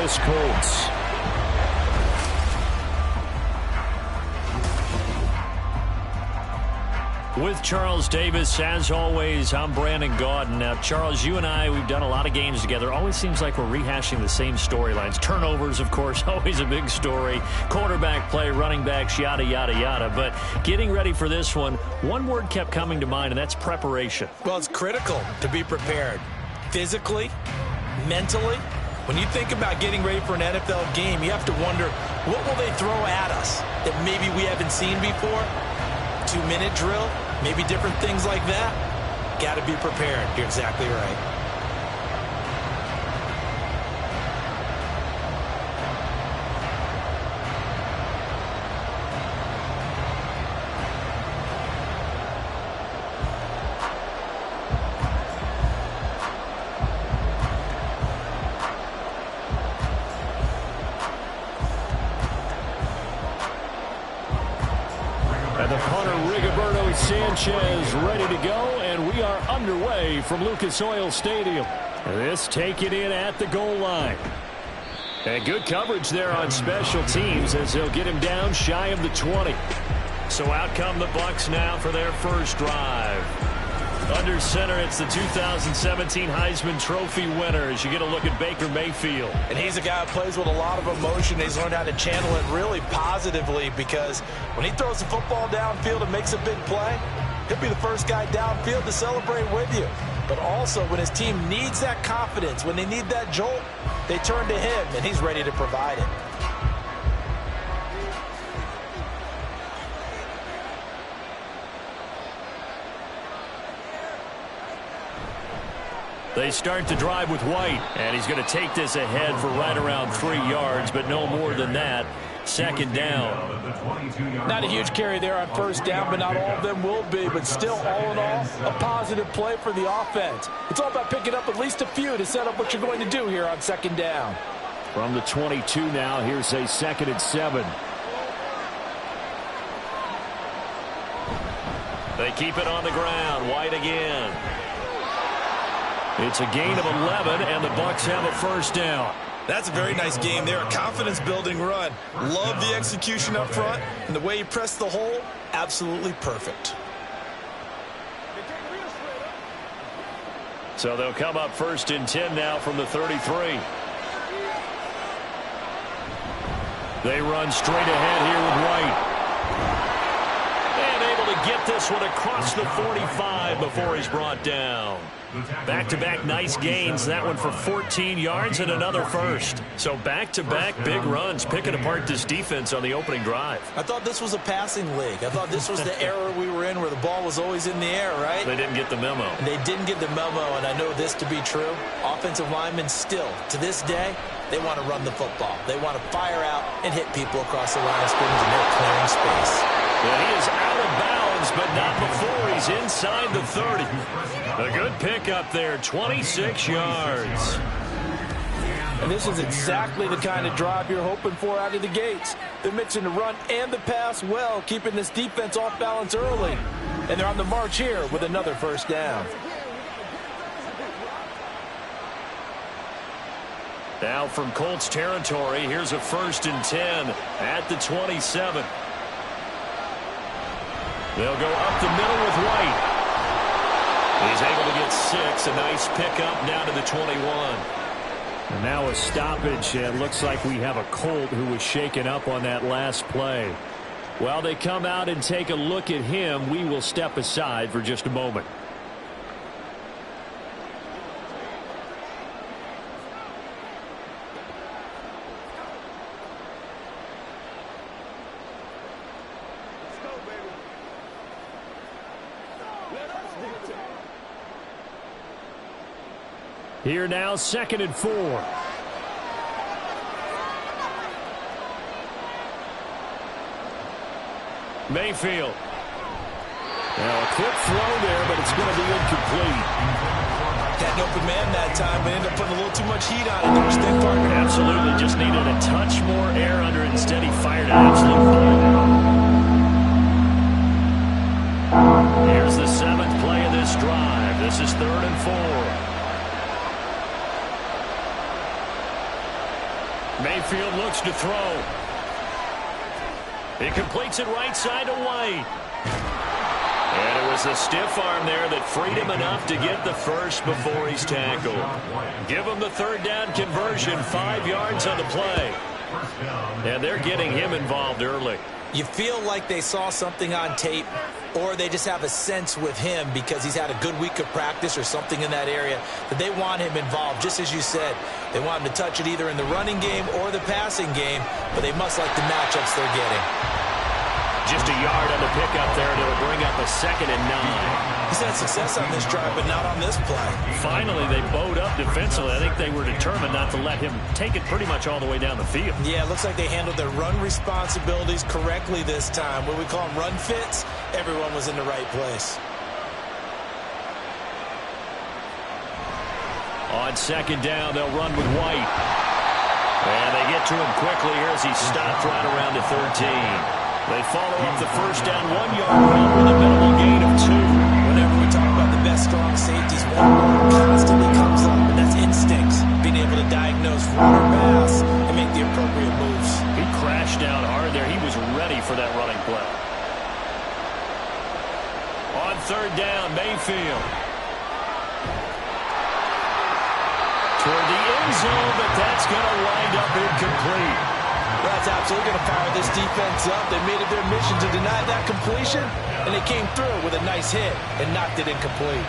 Davis Colts. With Charles Davis, as always, I'm Brandon Gaudin. Now, Charles, you and I, we've done a lot of games together. Always seems like we're rehashing the same storylines. Turnovers, of course, always a big story. Quarterback play, running backs, yada, yada, yada. But getting ready for this one word kept coming to mind, and that's preparation. Well, it's critical to be prepared. Physically, mentally. When you think about getting ready for an NFL game, you have to wonder, what will they throw at us that maybe we haven't seen before? 2-minute drill? Maybe different things like that. Got to be prepared. You're exactly right. And the punter, Rigoberto Sanchez, ready to go, and we are underway from Lucas Oil Stadium. This taken in at the goal line. And good coverage there on special teams as they'll get him down shy of the 20. So out come the Bucs now for their first drive. Under center, it's the 2017 Heisman Trophy winners. You get a look at Baker Mayfield. And he's a guy who plays with a lot of emotion. He's learned how to channel it really positively, because when he throws the football downfield and makes a big play, he'll be the first guy downfield to celebrate with you. But also, when his team needs that confidence, when they need that jolt, they turn to him, and he's ready to provide it. They start to drive with White, and he's going to take this ahead for right around 3 yards, but no more than that. Second down. Not a huge carry there on first down, but not all of them will be. But still, all in all, a positive play for the offense. It's all about picking up at least a few to set up what you're going to do here on second down. From the 22 now, here's a 2nd and 7. They keep it on the ground. White again. It's a gain of 11, and the Bucs have a first down. That's a very nice game there. A confidence-building run. Love the execution up front, and the way he pressed the hole, absolutely perfect. So they'll come up 1st and 10 now from the 33. They run straight ahead here with White. And able to get this one across the 45 before he's brought down. Back-to-back nice gains. That one for 14 yards and another first. So back-to-back big runs, picking apart this defense on the opening drive. I thought this was a passing league. I thought this was the era we were in where the ball was always in the air, right? They didn't get the memo. They didn't get the memo, and I know this to be true. Offensive linemen still, to this day, they want to run the football. They want to fire out and hit people across the line of scrimmage, and they're clearing space. Well, he is out of bounds, but not before he's inside the 30. A good pickup there, 26 yards. And this is exactly the kind of drive you're hoping for out of the gates. They're mixing the run and the pass well, keeping this defense off balance early. And they're on the march here with another first down. Now from Colts territory, here's a 1st and 10 at the 27. They'll go up the middle with White. He's able to get 6. A nice pickup down to the 21. And now a stoppage. It looks like we have a Colt who was shaken up on that last play. While they come out and take a look at him, we will step aside for just a moment. Here now, 2nd and 4. Mayfield. Now a quick throw there, but it's going to be incomplete. Had an open man that time, but ended up putting a little too much heat on it. There was Sting partner. Absolutely, just needed a touch more air under it. Instead, he fired an absolute bullet. Here's the 7th play of this drive. This is 3rd and 4. Mayfield looks to throw. He completes it right side to White. And it was a stiff arm there that freed him enough to get the first before he's tackled. Give him the third down conversion, 5 yards on the play. And they're getting him involved early. You feel like they saw something on tape, or they just have a sense with him because he's had a good week of practice or something in that area that they want him involved. Just as you said, they want him to touch it either in the running game or the passing game, but they must like the matchups they're getting. Just a yard on the pickup there, and it'll bring up a 2nd and 9. He's had success on this drive, but not on this play. Finally, they bowed up defensively. I think they were determined not to let him take it pretty much all the way down the field. Yeah, it looks like they handled their run responsibilities correctly this time. What we call them run fits, everyone was in the right place. On 2nd down, they'll run with White. And they get to him quickly here as he stopped right around the 13. They follow up the first down 1 yard run with a minimal gain of 2. Whenever we talk about the best strong safeties, one word constantly comes up, and that's instincts. Being able to diagnose run or pass and make the appropriate moves. He crashed down hard there. He was ready for that running play. On 3rd down, Mayfield. Toward the end zone, but that's going to wind up incomplete. That's absolutely going to fire this defense up. They made it their mission to deny that completion, and they came through with a nice hit and knocked it incomplete.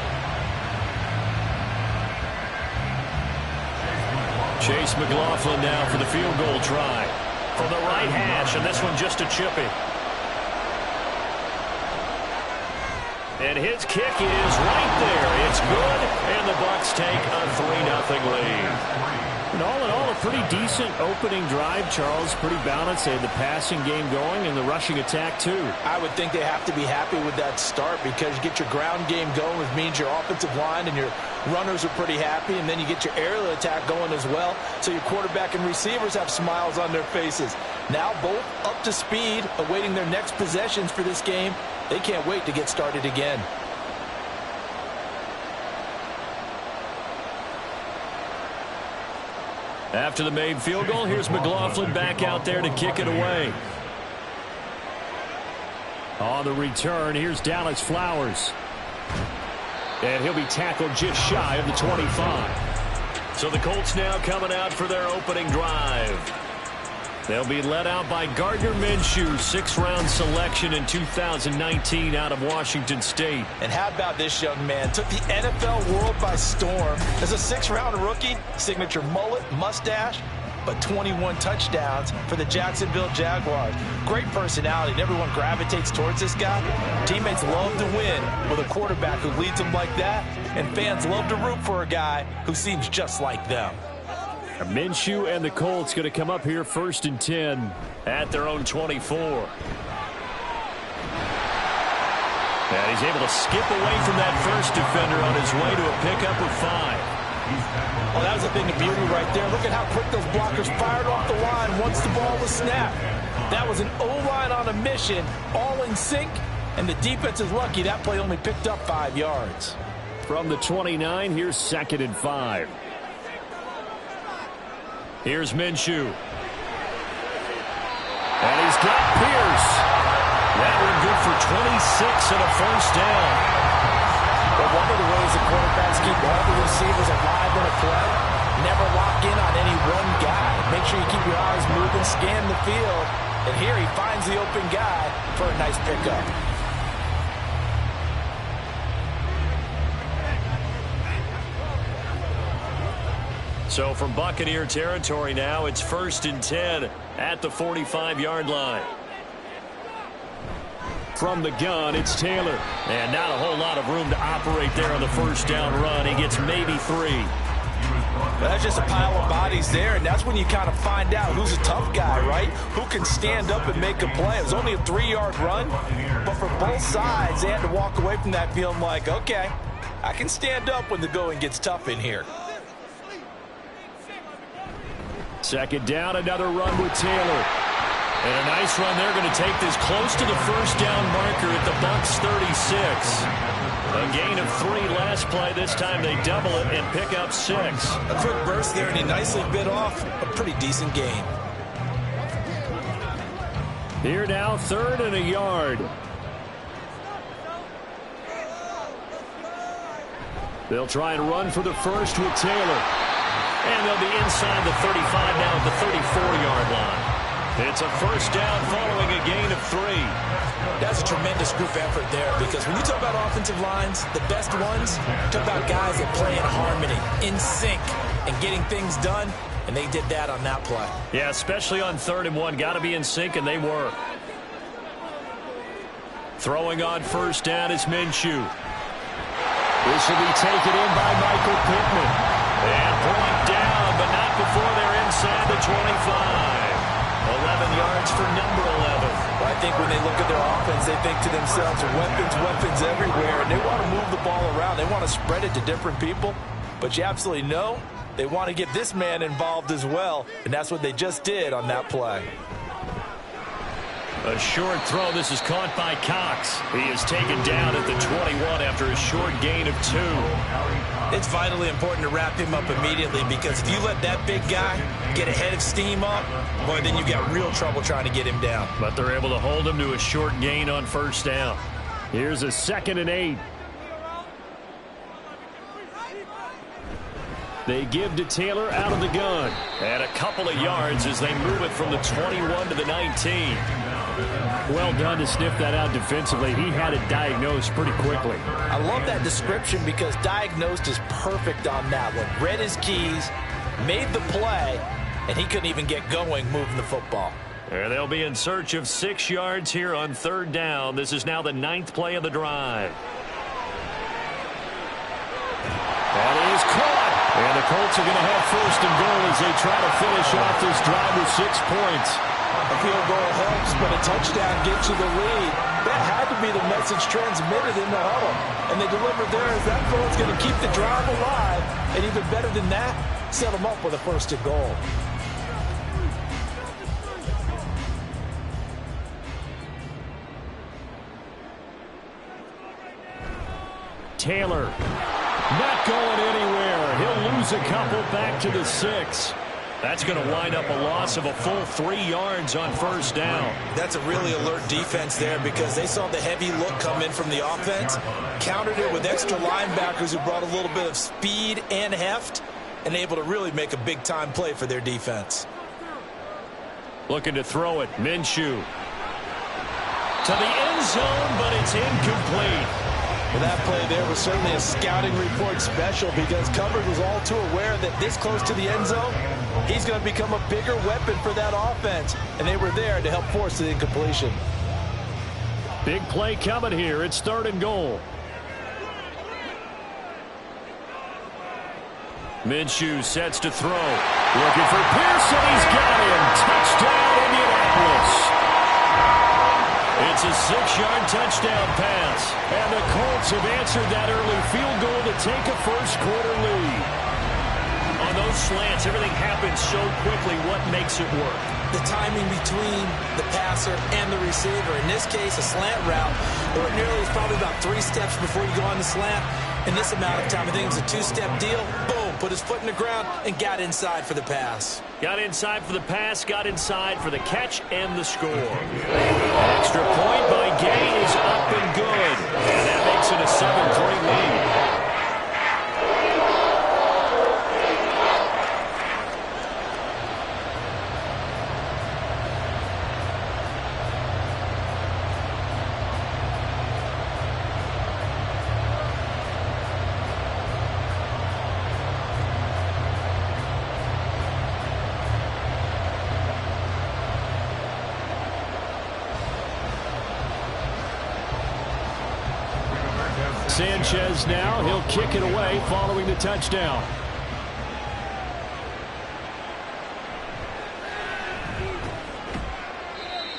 Chase McLaughlin now for the field goal try. From the right hash, and this one just a chippy. And his kick is right there. It's good, and the Bucs take a 3-0 lead. And all in all, a pretty decent opening drive, Charles. Pretty balanced. They had the passing game going and the rushing attack, too. I would think they have to be happy with that start because you get your ground game going, which means your offensive line and your runners are pretty happy, and then you get your aerial attack going as well. So your quarterback and receivers have smiles on their faces. Now both up to speed, awaiting their next possessions for this game. They can't wait to get started again. After the made field goal, here's McLaughlin back out there to kick it away. On the return, here's Dallas Flowers. And he'll be tackled just shy of the 25. So the Colts now coming out for their opening drive. They'll be led out by Gardner Minshew, 6th-round selection in 2019 out of Washington State. And how about this young man? Took the NFL world by storm. As a 6th-round rookie, signature mullet, mustache, but 21 touchdowns for the Jacksonville Jaguars. Great personality, and everyone gravitates towards this guy. Teammates love to win with a quarterback who leads them like that, and fans love to root for a guy who seems just like them. Minshew and the Colts going to come up here 1st and 10 at their own 24. And he's able to skip away from that first defender on his way to a pickup of 5. Well, that was a thing of beauty right there. Look at how quick those blockers fired off the line once the ball was snapped. That was an O-line on a mission, all in sync, and the defense is lucky that play only picked up 5 yards. From the 29, here's 2nd and 5. Here's Minshew. And he's got Pierce. That one good for 26 and a 1st down. Well, one of the ways the quarterbacks keep all the receivers alive in a play, never lock in on any one guy. Make sure you keep your eyes moving, scan the field. And here he finds the open guy for a nice pickup. So from Buccaneer territory now, it's 1st and 10 at the 45-yard line. From the gun, it's Taylor. And not a whole lot of room to operate there on the 1st down run. He gets maybe 3. But that's just a pile of bodies there, and that's when you kind of find out who's a tough guy, right? Who can stand up and make a play. It was only a 3-yard run, but for both sides, they had to walk away from that feeling like, okay, I can stand up when the going gets tough in here. 2nd down, another run with Taylor. And a nice run there, going to take this close to the first down marker at the Bucs 36. A gain of 3 last play. This time they double it and pick up 6. A quick burst there, and he nicely bit off a pretty decent gain. Here now, 3rd and a yard. They'll try and run for the first with Taylor. And they'll be inside the 35 now at the 34-yard line. It's a first down following a gain of 3. That's a tremendous group effort there, because when you talk about offensive lines, the best ones, talk about guys that play in harmony, in sync, and getting things done, and they did that on that play. Yeah, especially on 3rd and 1. Got to be in sync, and they were. Throwing on first down is Minshew. This will be taken in by Michael Pittman. And brought down, but not before they're inside the 25. 11 yards for number 11. Well, I think when they look at their offense, they think to themselves, weapons everywhere, and they want to move the ball around. They want to spread it to different people, but you absolutely know they want to get this man involved as well, and that's what they just did on that play. A short throw. This is caught by Cox. He is taken down at the 21 after a short gain of 2. It's vitally important to wrap him up immediately, because if you let that big guy get a head of steam up, boy, then you've got real trouble trying to get him down. But they're able to hold him to a short gain on first down. Here's a 2nd and 8. They give to Taylor out of the gun. And a couple of yards as they move it from the 21 to the 19. Well done to sniff that out defensively. He had it diagnosed pretty quickly. I love that description, because diagnosed is perfect on that one. Read his keys, made the play, and he couldn't even get going moving the football. And they'll be in search of 6 yards here on 3rd down. This is now the 9th play of the drive. That is caught. And the Colts are going to have 1st and goal as they try to finish off this drive with 6 points. A field goal helps, but a touchdown gets you the lead. That had to be the message transmitted in the huddle. And they delivered there as that goal's going to keep the drive alive. And even better than that, set them up with a 1st and goal. Taylor not going anywhere. He'll lose a couple back to the 6. That's going to wind up a loss of a full 3 yards on first down. That's a really alert defense there, because they saw the heavy look come in from the offense, countered it with extra linebackers who brought a little bit of speed and heft, and able to really make a big-time play for their defense. Looking to throw it. Minshew to the end zone, but it's incomplete. Well, that play there was certainly a scouting report special, because Covered was all too aware that this close to the end zone, he's going to become a bigger weapon for that offense, and they were there to help force the incompletion. Big play coming here. It's 3rd and goal. Minshew sets to throw. Looking for Pearson. He's got him. Touchdown, Indianapolis. It's a 6-yard touchdown pass. And the Colts have answered that early field goal to take a first-quarter lead. On those slants, everything happens so quickly. What makes it work? The timing between the passer and the receiver. In this case, a slant route. Ordinarily, it's probably about 3 steps before you go on the slant. In this amount of time, I think it's a 2-step deal. Boom, put his foot in the ground and got inside for the pass. Got inside for the pass, got inside for the catch and the score. Extra point by Gay is up and good. And that makes it a 7-3 lead. Sanchez now, he'll kick it away following the touchdown.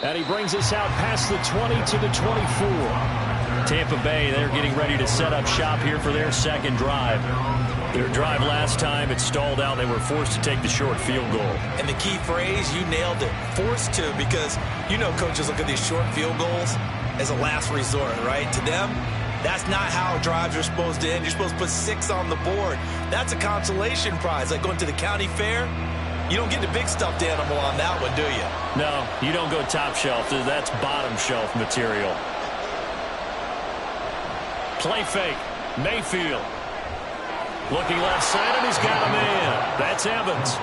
And he brings us out past the 20 to the 24. Tampa Bay, they're getting ready to set up shop here for their second drive. Their drive last time, it stalled out. They were forced to take the short field goal. And the key phrase, you nailed it, forced to, because you know coaches look at these short field goals as a last resort, right? To them, that's not how drives are supposed to end. You're supposed to put 6 on the board. That's a consolation prize, like going to the county fair. You don't get the big stuffed animal on that one, do you? No, you don't go top shelf. That's bottom shelf material. Play fake. Mayfield. Looking left side, and he's got a man. That's Evans.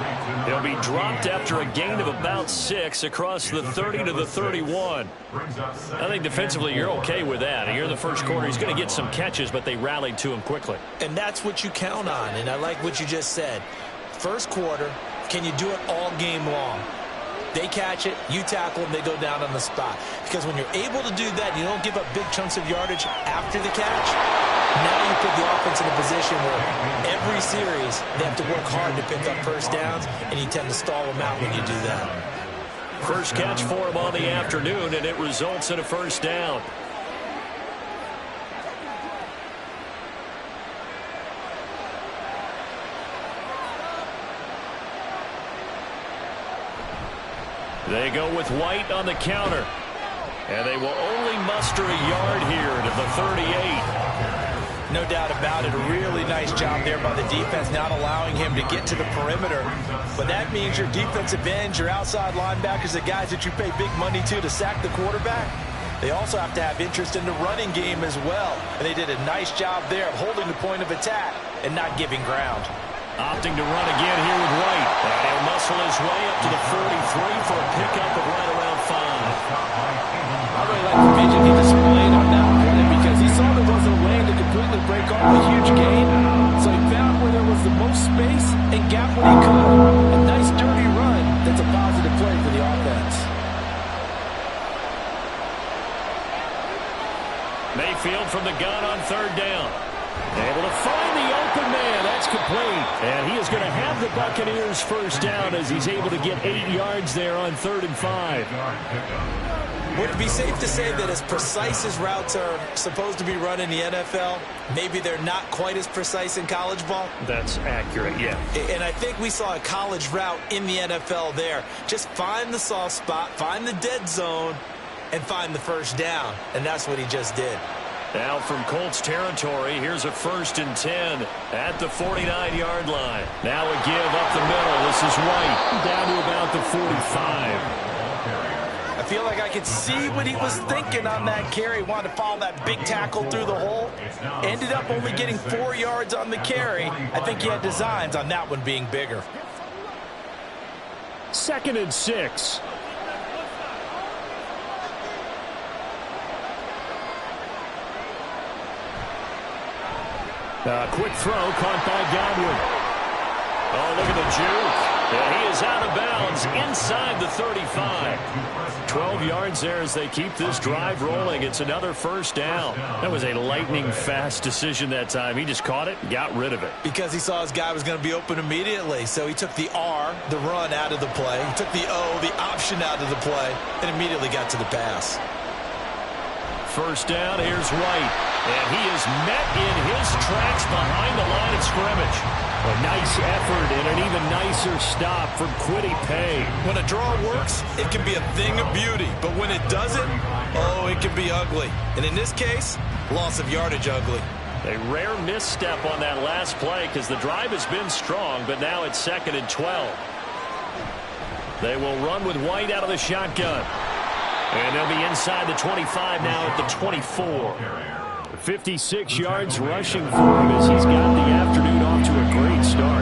He'll be dropped after a gain of about 6 across the 30 to the 31. I think defensively you're okay with that. Here in the first quarter, he's going to get some catches, but they rallied to him quickly. And that's what you count on, and I like what you just said. First quarter, can you do it all game long? They catch it, you tackle them, they go down on the spot. Because when you're able to do that, you don't give up big chunks of yardage after the catch. Now you put the offense in a position where every series they have to work hard to pick up first downs, and you tend to stall them out when you do that. First catch for him on the afternoon, and it results in a first down. They go with White on the counter. And they will only muster a yard here to the 38. No doubt about it. A really nice job there by the defense, not allowing him to get to the perimeter. But that means your defensive ends, your outside linebackers, the guys that you pay big money to sack the quarterback, they also have to have interest in the running game as well. And they did a nice job there of holding the point of attack and not giving ground. Opting to run again here with White. And he'll muscle his way up to the 43 for a pickup of right around 5. I really like the vision he displayed on that play because he saw there wasn't a lane to completely break off a huge gain. So he found where there was the most space and got what he could. A nice dirty run that's a positive play for the offense. Mayfield from the gun on third down. Able to find the open man. That's complete. And he is going to have the Buccaneers first down as he's able to get 8 yards there on 3rd and 5. Would it be safe to say that as precise as routes are supposed to be run in the NFL, maybe they're not quite as precise in college ball? That's accurate, yeah. And I think we saw a college route in the NFL there. Just find the soft spot, find the dead zone, and find the first down. And that's what he just did. Now from Colts territory, here's a 1st and 10 at the 49-yard line. Now a give up the middle. This is White down to about the 45. I feel like I could see what he was thinking on that carry. Wanted to follow that big tackle through the hole. Ended up only getting 4 yards on the carry. I think he had designs on that one being bigger. 2nd and 6. Quick throw caught by Godwin. Oh, look at the juke. And he is out of bounds inside the 35. 12 yards there as they keep this drive rolling. It's another first down. That was a lightning-fast decision that time. He just caught it and got rid of it. Because he saw his guy was going to be open immediately. So he took the R, the run, out of the play. He took the O, the option, out of the play, and immediately got to the pass. First down, here's White. And he is met in his tracks behind the line of scrimmage. A nice effort and an even nicer stop from Kwity Paye. When a draw works, it can be a thing of beauty. But when it doesn't, oh, it can be ugly. And in this case, loss of yardage ugly. A rare misstep on that last play because the drive has been strong, but now it's 2nd and 12. They will run with White out of the shotgun. And they'll be inside the 25 now at the 24. 56 yards rushing for him as he's got the afternoon off to a great start.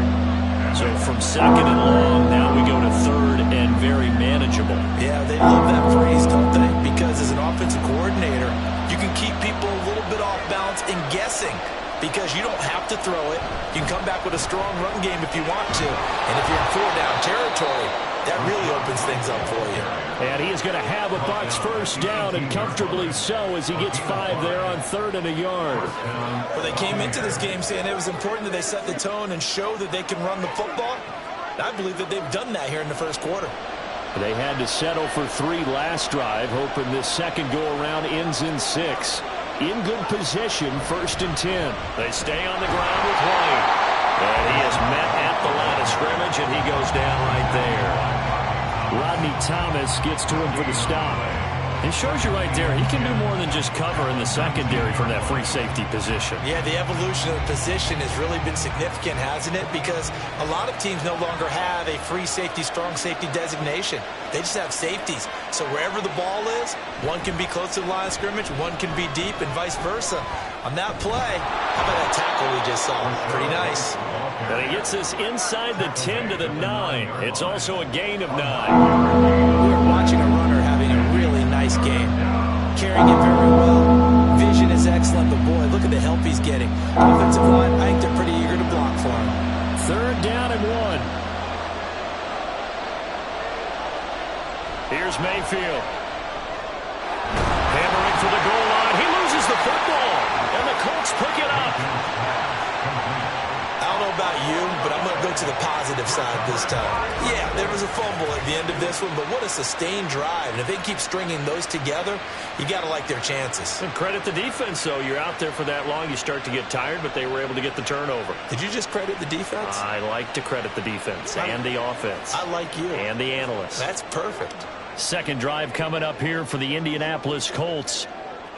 So from 2nd and long, now we go to 3rd and very manageable. Yeah, they love that phrase, don't they? Because as an offensive coordinator, you can keep people a little bit off balance and guessing. Because you don't have to throw it. You can come back with a strong run game if you want to. And if you're in 4-down territory, that really opens things up for you. And he is going to have a Bucs first down, and comfortably so, as he gets 5 there on 3rd and a yard. Well, they came into this game saying it was important that they set the tone and show that they can run the football. I believe that they've done that here in the first quarter. They had to settle for 3 last drive, hoping this second go-around ends in 6. In good position, 1st and 10. They stay on the ground with White. And he is met at the line of scrimmage, and he goes down right there. Rodney Thomas gets to him for the stop. It shows you right there, he can do more than just cover in the secondary from that free safety position. Yeah, the evolution of the position has really been significant, hasn't it? Because a lot of teams no longer have a free safety, strong safety designation. They just have safeties. So wherever the ball is, one can be close to the line of scrimmage, one can be deep, and vice versa. On that play, how about that tackle we just saw? Pretty nice. And he gets this inside the 10 to the 9. It's also a gain of 9. We're watching a runner having a really nice game. Carrying it very well. Vision is excellent, but boy, look at the help he's getting. Offensive line, I think they're pretty eager to block for him. 3rd down and 1. Here's Mayfield. Hammering for the goal line. He loses the football, and the Colts pick it up. I don't know about you, but I'm going to go to the positive side this time. Yeah, there was a fumble at the end of this one, but what a sustained drive. And if they keep stringing those together, you got to like their chances. And credit the defense, though. You're out there for that long, you start to get tired, but they were able to get the turnover. Did you just credit the defense? I like to credit the defense and the offense. I like you. And the analysts. That's perfect. Second drive coming up here for the Indianapolis Colts.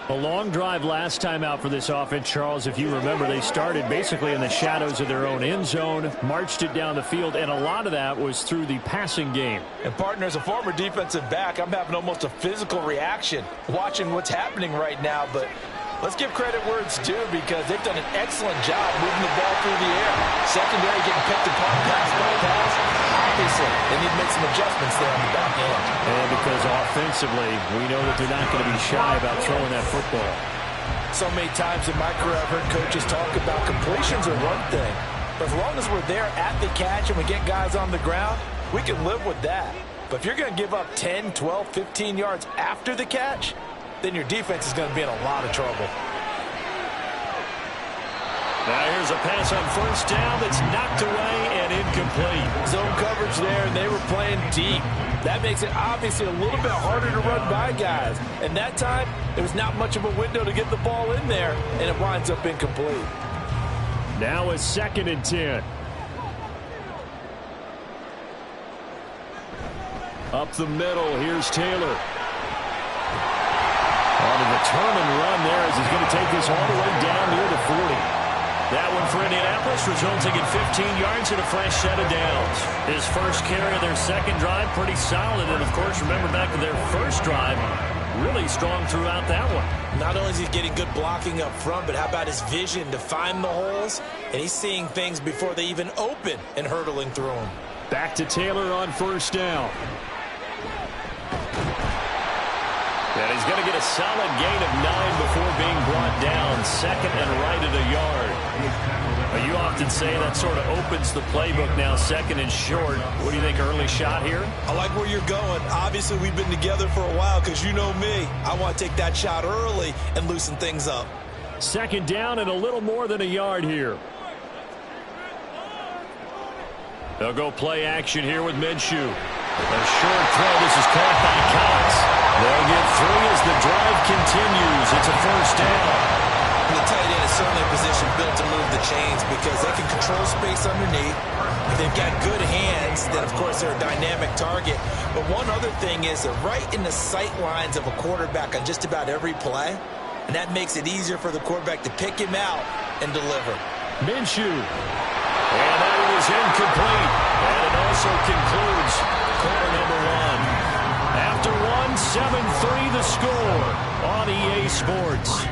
A long drive last time out for this offense, Charles. If you remember, they started basically in the shadows of their own end zone, marched it down the field, and a lot of that was through the passing game. And partner, as a former defensive back, I'm having almost a physical reaction watching what's happening right now. But let's give credit where it's due, because they've done an excellent job moving the ball through the air. Secondary getting picked apart pass by pass. Obviously, they need to make some adjustments there on the back end. And because offensively, we know that they're not going to be shy about throwing that football. So many times in my career, I've heard coaches talk about completions are one thing. But as long as we're there at the catch and we get guys on the ground, we can live with that. But if you're going to give up 10, 12, 15 yards after the catch, then your defense is going to be in a lot of trouble. Now here's a pass on 1st down that's knocked away and incomplete. Zone coverage there, and they were playing deep. That makes it obviously a little bit harder to run by guys. And that time, there was not much of a window to get the ball in there, and it winds up incomplete. Now it's 2nd and 10. Up the middle, here's Taylor. On a determined run there as he's going to take this all the way down near the 40. That one for Indianapolis, resulting in 15 yards and a fresh set of downs. His first carry of their second drive, pretty solid. And, of course, remember back to their first drive, really strong throughout that one. Not only is he getting good blocking up front, but how about his vision to find the holes? And he's seeing things before they even open and hurdling through them. Back to Taylor on 1st down. And he's going to get a solid gain of 9 before being brought down. 2nd and right at a yard. You often say that sort of opens the playbook now, 2nd and short. What do you think, early shot here? I like where you're going. Obviously, we've been together for a while because you know me. I want to take that shot early and loosen things up. 2nd down and a little more than a yard here. They'll go play action here with Minshew. A short throw. This is caught by Cox. They'll get 3 as the drive continues. It's a 1st down. And the tight end is certainly a position built to move the chains because they can control space underneath. If they've got good hands, then, of course, they're a dynamic target. But one other thing is they're right in the sight lines of a quarterback on just about every play. And that makes it easier for the quarterback to pick him out and deliver. Minshew. And that was incomplete. And it also concludes quarter number 1. After 1, 7-3 the score on EA Sports.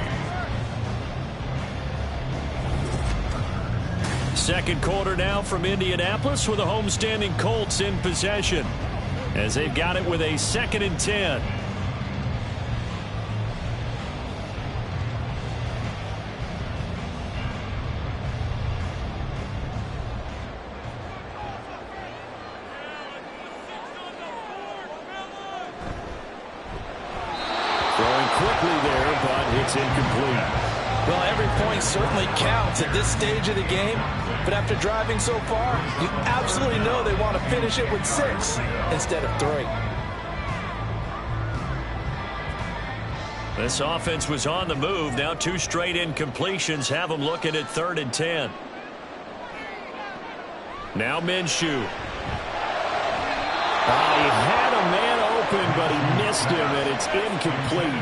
Second quarter now from Indianapolis with the homestanding Colts in possession as they've got it with a 2nd and 10. Throwing quickly there, but it's incomplete. Well, every point certainly counts at this stage of the game, but after driving so far, you absolutely know they want to finish it with 6 instead of 3. This offense was on the move. Now 2 straight incompletions have them looking at 3rd and 10. Now Minshew. He had a man open, but he missed him, and it's incomplete.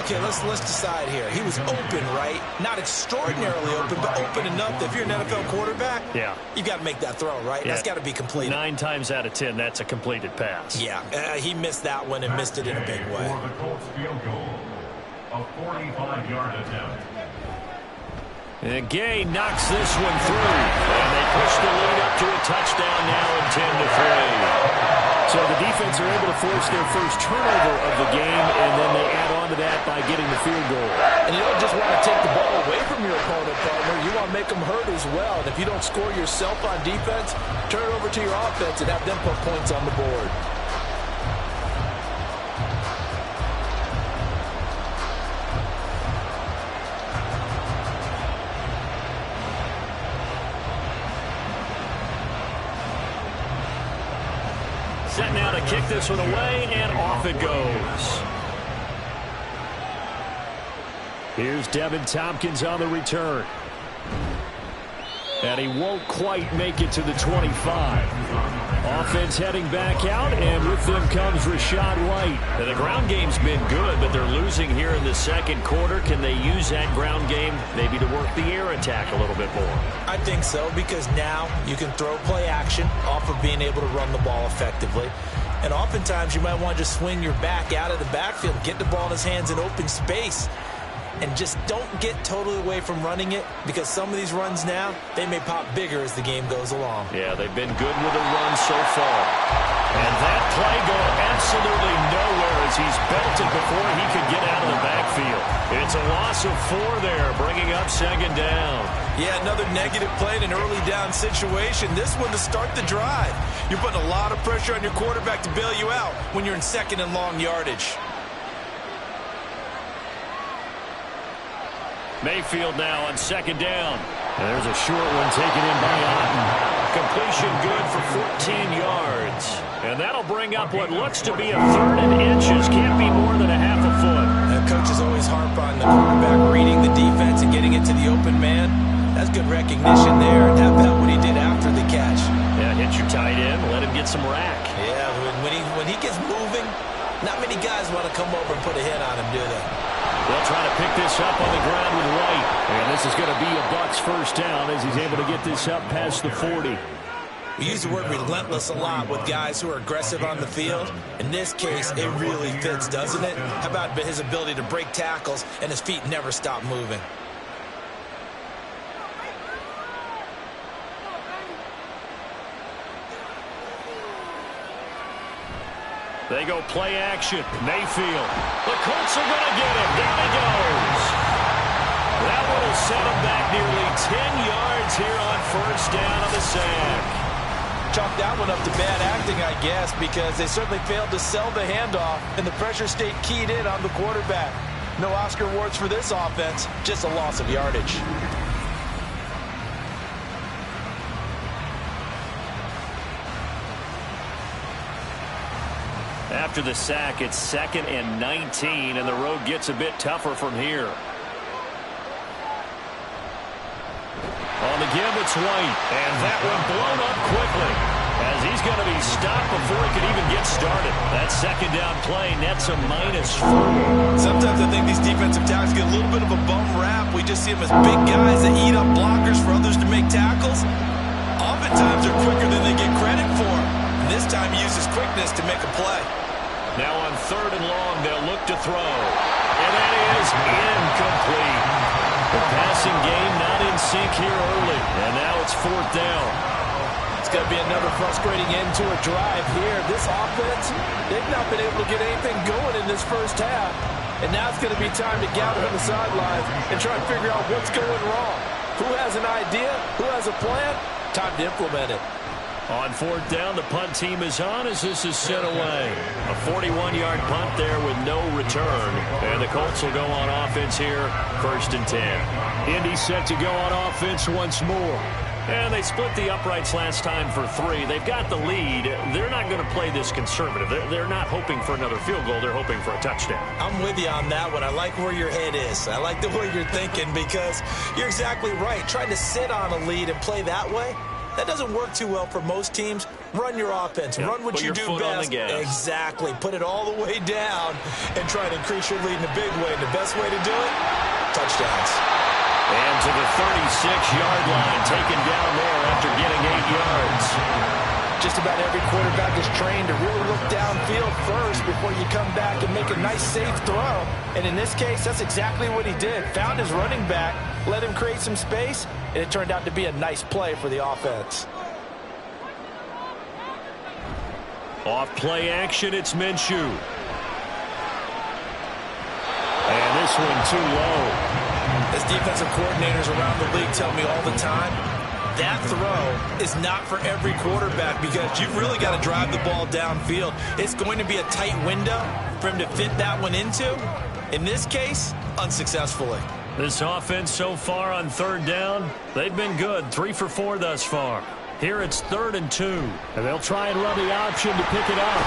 Okay, let's decide here. He was open, right? Not extraordinarily open, but open enough that if you're an NFL quarterback, yeah, you got to make that throw, right? Yeah. That's got to be completed. 9 times out of 10, that's a completed pass. Yeah, he missed that one and missed it in a big way. For the Colts field goal, a 45-yard attempt. And Gay knocks this one through. And they push the lead up to a touchdown now at 10-3. So the defense are able to force their first turnover of the game, and then they add on to that by getting the field goal. And you don't just want to take the ball away from your opponent, partner. You want to make them hurt as well. And if you don't score yourself on defense, turn it over to your offense and have them put points on the board. Set now to kick this one away, and off it goes. Here's Devin Tompkins on the return. And he won't quite make it to the 25. Offense heading back out, and with them comes Rashad White. And the ground game's been good, but they're losing here in the second quarter. Can they use that ground game maybe to work the air attack a little bit more? I think so, because now you can throw play action off of being able to run the ball effectively. And oftentimes you might want to just swing your back out of the backfield, get the ball in his hands in open space, and just don't get totally away from running it, because some of these runs now, they may pop bigger as the game goes along. Yeah, they've been good with the run so far. And that play going absolutely nowhere as he's belted before he could get out of the backfield. It's a loss of 4 there, bringing up second down. Yeah, another negative play in an early down situation. This one to start the drive. You're putting a lot of pressure on your quarterback to bail you out when you're in second and long yardage. Mayfield now on second down. And there's a short one taken in by Otten. Completion good for 14 yards. And that'll bring up what looks to be a 3rd and inches. Can't be more than a half a foot. Coaches always harp on the quarterback reading the defense and getting it to the open man. That's good recognition there. And how about what he did after the catch? Yeah, hit your tight end, let him get some rack. Yeah, when he gets moving, not many guys want to come over and put a hit on him, do they? They'll try to pick this up on the ground with White. And this is going to be a Bucs first down as he's able to get this up past the 40. We use the word relentless a lot with guys who are aggressive on the field. In this case, it really fits, doesn't it? How about his ability to break tackles and his feet never stop moving? They go play action. Mayfield. The Colts are going to get him. Down he goes. That one will set him back nearly 10 yards here on first down on the sack. Chalk that one up to bad acting, I guess, because they certainly failed to sell the handoff, and the pressure stayed keyed in on the quarterback. No Oscar awards for this offense, just a loss of yardage. After the sack, it's 2nd and 19, and the road gets a bit tougher from here. On the give, it's White, and that one blown up quickly as he's going to be stopped before he could even get started. That second down play nets a -4. Sometimes I think these defensive tackles get a little bit of a bum rap. We just see them as big guys that eat up blockers for others to make tackles. Oftentimes they're quicker than they get credit for. And this time he uses quickness to make a play. Now on 3rd and long, they'll look to throw. And that is incomplete. The passing game not in sync here early. And now it's 4th down. It's going to be another frustrating end to a drive here. This offense, they've not been able to get anything going in this first half. And now it's going to be time to gather on the sidelines and try and figure out what's going wrong. Who has an idea? Who has a plan? Time to implement it. On 4th down, the punt team is on as this is sent away. A 41-yard punt there with no return. And the Colts will go on offense here, 1st and 10. Indy set to go on offense once more. And they split the uprights last time for 3. They've got the lead. They're not going to play this conservative. They're not hoping for another field goal. They're hoping for a touchdown. I'm with you on that one. I like where your head is. I like the way you're thinking, because you're exactly right. Trying to sit on a lead and play that way, That doesn't work too well for most teams. Run your offense. Yep. Run what Put you your do foot on best. the gas. Exactly. Put it all the way down and try to increase your lead in a big way. And the best way to do it, touchdowns. And to the 36-yard line, taken down there after getting 8 yards. Just about every quarterback is trained to really look downfield first before you come back and make a nice, safe throw. And in this case, that's exactly what he did. Found his running back, let him create some space, and it turned out to be a nice play for the offense. Off play action, it's Minshew. And this one too low. As defensive coordinators around the league tell me all the time, that throw is not for every quarterback because you've really got to drive the ball downfield. It's going to be a tight window for him to fit that one into. In this case, unsuccessfully. This offense so far on third down, they've been good. 3 for 4 thus far. Here it's 3rd and 2. And they'll try and run the option to pick it up.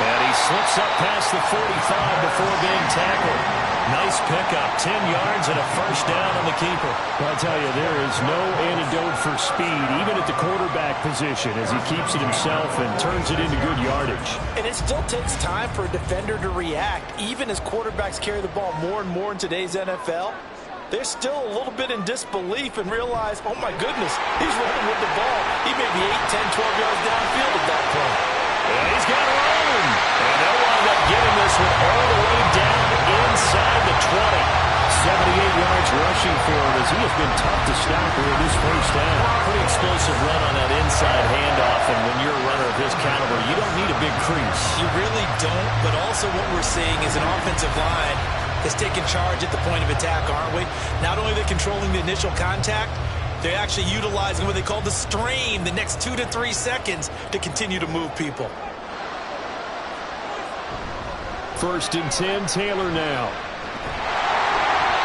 And he slips up past the 45 before being tackled. Nice pickup, 10 yards and a first down on the keeper. I'll tell you, there is no antidote for speed, even at the quarterback position, as he keeps it himself and turns it into good yardage. And it still takes time for a defender to react. Even as quarterbacks carry the ball more and more in today's NFL, they're still a little bit in disbelief and realize, oh my goodness, he's running with the ball. He may be 8, 10, 12 yards downfield at that point. And he's got room. And they'll wind up getting this one all the way down inside the 20. 78 yards rushing for him as he has been tough to stop here in this first down. Pretty explosive run on that inside handoff, and when you're a runner of his caliber, you don't need a big crease. You really don't, but also what we're seeing is an offensive line that's taking charge at the point of attack, aren't we? Not only are they controlling the initial contact, they're actually utilizing what they call the strain, the next 2 to 3 seconds, to continue to move people. 1st and 10, Taylor now.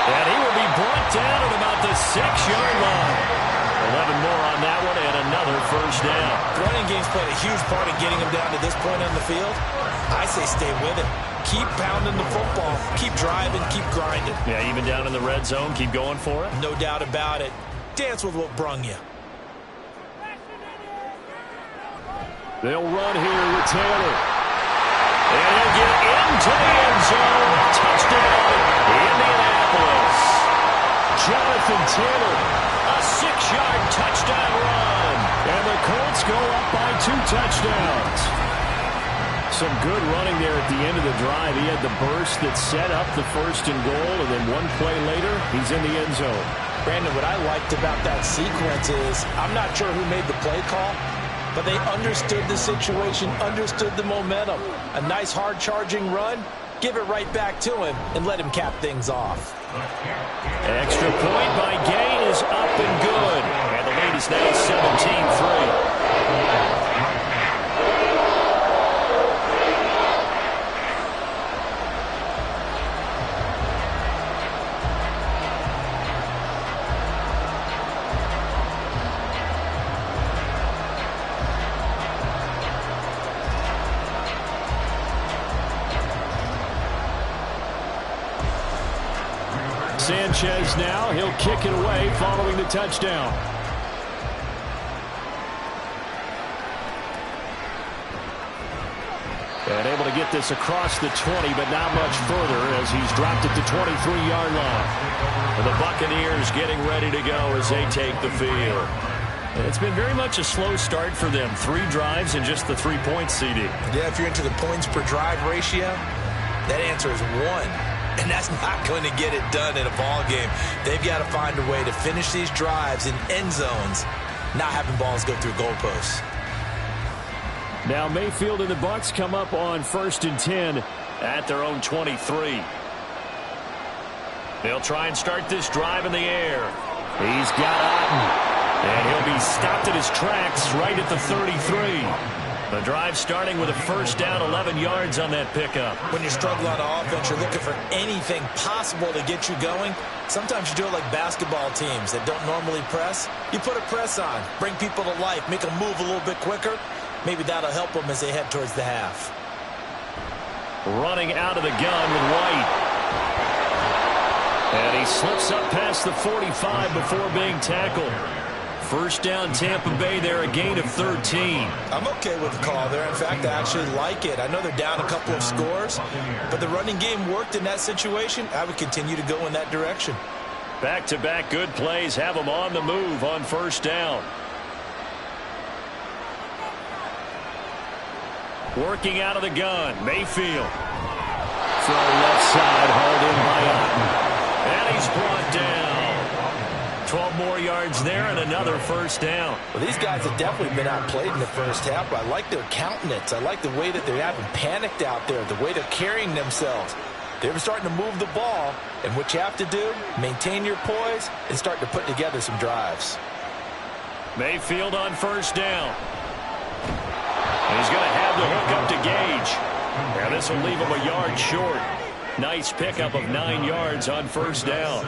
And he will be brought down at about the 6-yard line. 11 more on that one and another first down. The running game's played a huge part in getting him down to this point on the field. I say stay with it. Keep pounding the football. Keep driving. Keep grinding. Yeah, even down in the red zone, keep going for it. No doubt about it. Dance with what brung you. They'll run here with Taylor. And he'll get into the end zone. Touchdown, Indianapolis. Jonathan Taylor, a 6-yard touchdown run. And the Colts go up by 2 touchdowns. Some good running there at the end of the drive. He had the burst that set up the 1st and goal, and then one play later, he's in the end zone. Brandon, what I liked about that sequence is I'm not sure who made the play call, but they understood the situation, understood the momentum. A nice hard-charging run, give it right back to him, and let him cap things off. Extra point by Gay is up and good. And the lead is now 17-3. Sanchez now, he'll kick it away following the touchdown. And able to get this across the 20, but not much further as he's dropped at the 23-yard line. And the Buccaneers getting ready to go as they take the field. And it's been very much a slow start for them. 3 drives and just the 3 points, CD. Yeah, if you're into the points per drive ratio, that answer is 1. And that's not going to get it done in a ball game. They've got to find a way to finish these drives in end zones, not having balls go through goalposts. Now Mayfield and the Bucs come up on 1st and 10 at their own 23. They'll try and start this drive in the air. He's got Otten, and he'll be stopped at his tracks right at the 33. The drive starting with a first down, 11 yards on that pickup. When you're struggling on offense, you're looking for anything possible to get you going. Sometimes you do it like basketball teams that don't normally press. You put a press on, bring people to life, make them move a little bit quicker. Maybe that'll help them as they head towards the half. Running out of the gun with White. And he slips up past the 45 before being tackled. First down, Tampa Bay there, a gain of 13. I'm okay with the call there. In fact, I actually like it. I know they're down a couple of scores, but the running game worked in that situation. I would continue to go in that direction. Back-to-back good plays have them on the move on first down. Working out of the gun, Mayfield. Throw left side, hauled in by Otten. And he's brought down. 12 more yards there and another first down. Well, these guys have definitely been outplayed in the first half, but I like their countenance. I like the way that they're having panicked out there, the way they're carrying themselves. They're starting to move the ball, and what you have to do, maintain your poise and start to put together some drives. Mayfield on first down. And he's going to have the hook up to Gage. Now this will leave him a yard short. Nice pickup of 9 yards on first down.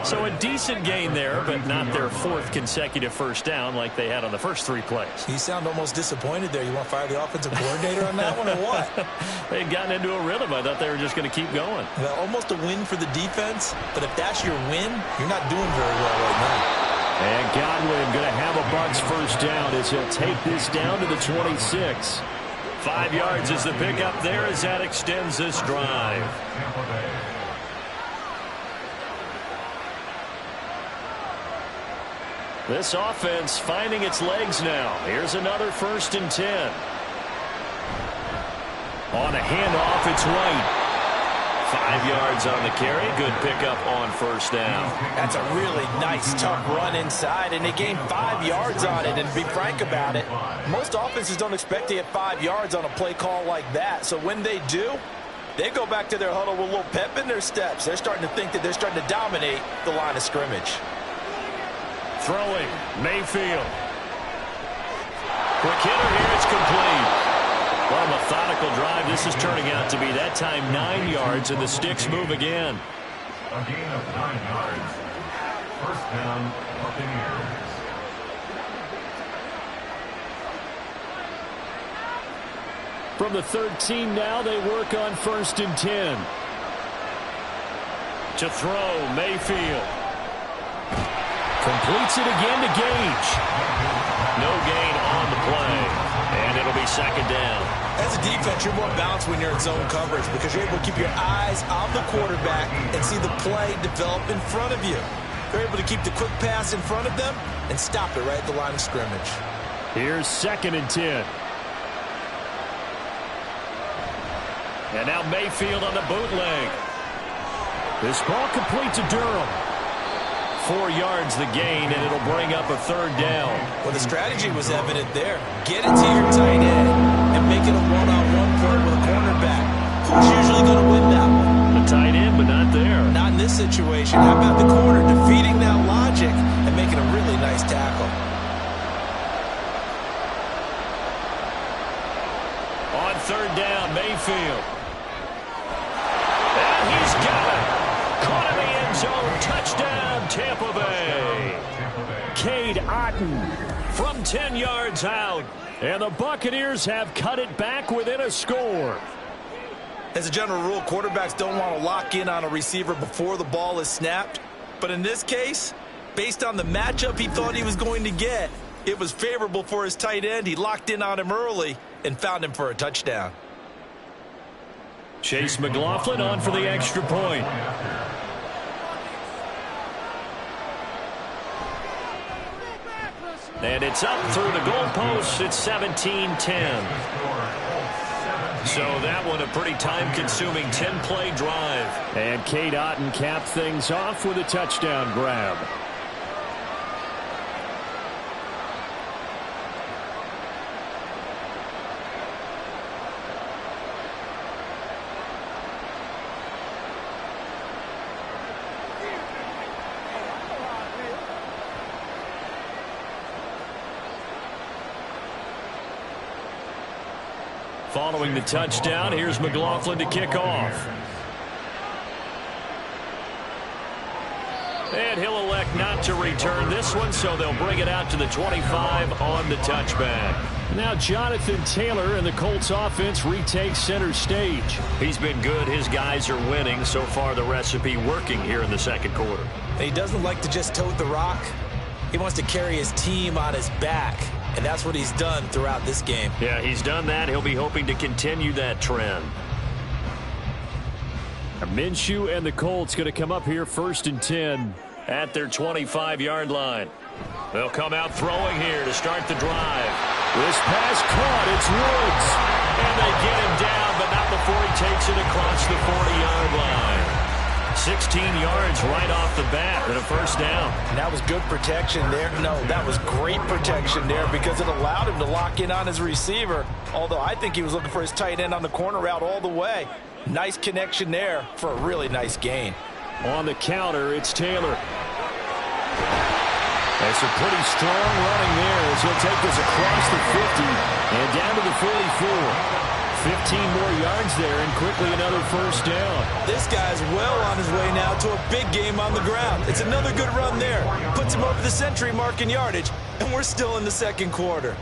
So a decent gain there, but not their 4th consecutive first down like they had on the first 3 plays. You sound almost disappointed there. You want to fire the offensive coordinator on that one or what? They'd gotten into a rhythm. I thought they were just going to keep going. Well, almost a win for the defense, but if that's your win, you're not doing very well right now. And Godwin going to have a Bucs first down as he'll take this down to the 26. 5 yards is the pickup there as that extends this drive. This offense finding its legs now. Here's another 1st and 10. On a handoff, it's White. 5 yards on the carry. Good pickup on first down. That's a really nice, tough run inside, and they gained 5 yards on it. And to be frank about it, most offenses don't expect to get 5 yards on a play call like that. So when they do, they go back to their huddle with a little pep in their steps. They're starting to think that they're starting to dominate the line of scrimmage. Throwing, Mayfield. Quick hitter here, it's complete. What a methodical drive this is turning out to be. That time 9 yards, and the sticks move again. A gain of 9 yards. First down, Buccaneers. From the 13 now, they work on 1st and 10. To throw, Mayfield. Completes it again to Gage. No gain on the play. And it'll be 2nd down. As a defense, you're more balanced when you're in zone coverage because you're able to keep your eyes on the quarterback and see the play develop in front of you. You're able to keep the quick pass in front of them and stop it right at the line of scrimmage. Here's 2nd and 10. And now Mayfield on the bootleg. This ball complete to Durham. 4 yards the gain, and it'll bring up a 3rd down. Well, the strategy was evident there. Get it to your tight end and make it a one-on-one play with a cornerback. Who's usually going to win that one? The tight end, but not there. Not in this situation. How about the corner defeating that logic and making a really nice tackle? On 3rd down, Mayfield. And he's got it. Caught in the end zone. Touchdown, Tampa Bay. Cade Otten from 10 yards out. And the Buccaneers have cut it back within a score. As a general rule, quarterbacks don't want to lock in on a receiver before the ball is snapped. But in this case, based on the matchup he thought he was going to get, it was favorable for his tight end. He locked in on him early and found him for a touchdown. Chase McLaughlin on for the extra point. And it's up through the goalposts. It's 17-10. So that one a pretty time-consuming 10-play drive. And Cade Otten capped things off with a touchdown grab. Following the touchdown, here's McLaughlin to kick off. And he'll elect not to return this one, so they'll bring it out to the 25 on the touchback. Now Jonathan Taylor and the Colts offense retake center stage. He's been good. His guys are winning. So far, the recipe working here in the second quarter. He doesn't like to just tote the rock. He wants to carry his team on his back, and that's what he's done throughout this game. Yeah, he's done that. He'll be hoping to continue that trend. Minshew and the Colts going to come up here 1st and 10 at their 25-yard line. They'll come out throwing here to start the drive. This pass caught. It's Woods. And they get him down, but not before he takes it across the 40-yard line. 16 yards right off the bat and a 1st down. And that was good protection there. No, that was great protection there because it allowed him to lock in on his receiver, although I think he was looking for his tight end on the corner route all the way. Nice connection there for a really nice gain. On the counter, it's Taylor. That's a pretty strong running there as he'll take this across the 50 and down to the 44. 15 more yards there and quickly another 1st down. This guy's well on his way now to a big game on the ground. It's another good run there. Puts him over the century mark in yardage, and we're still in the 2nd quarter.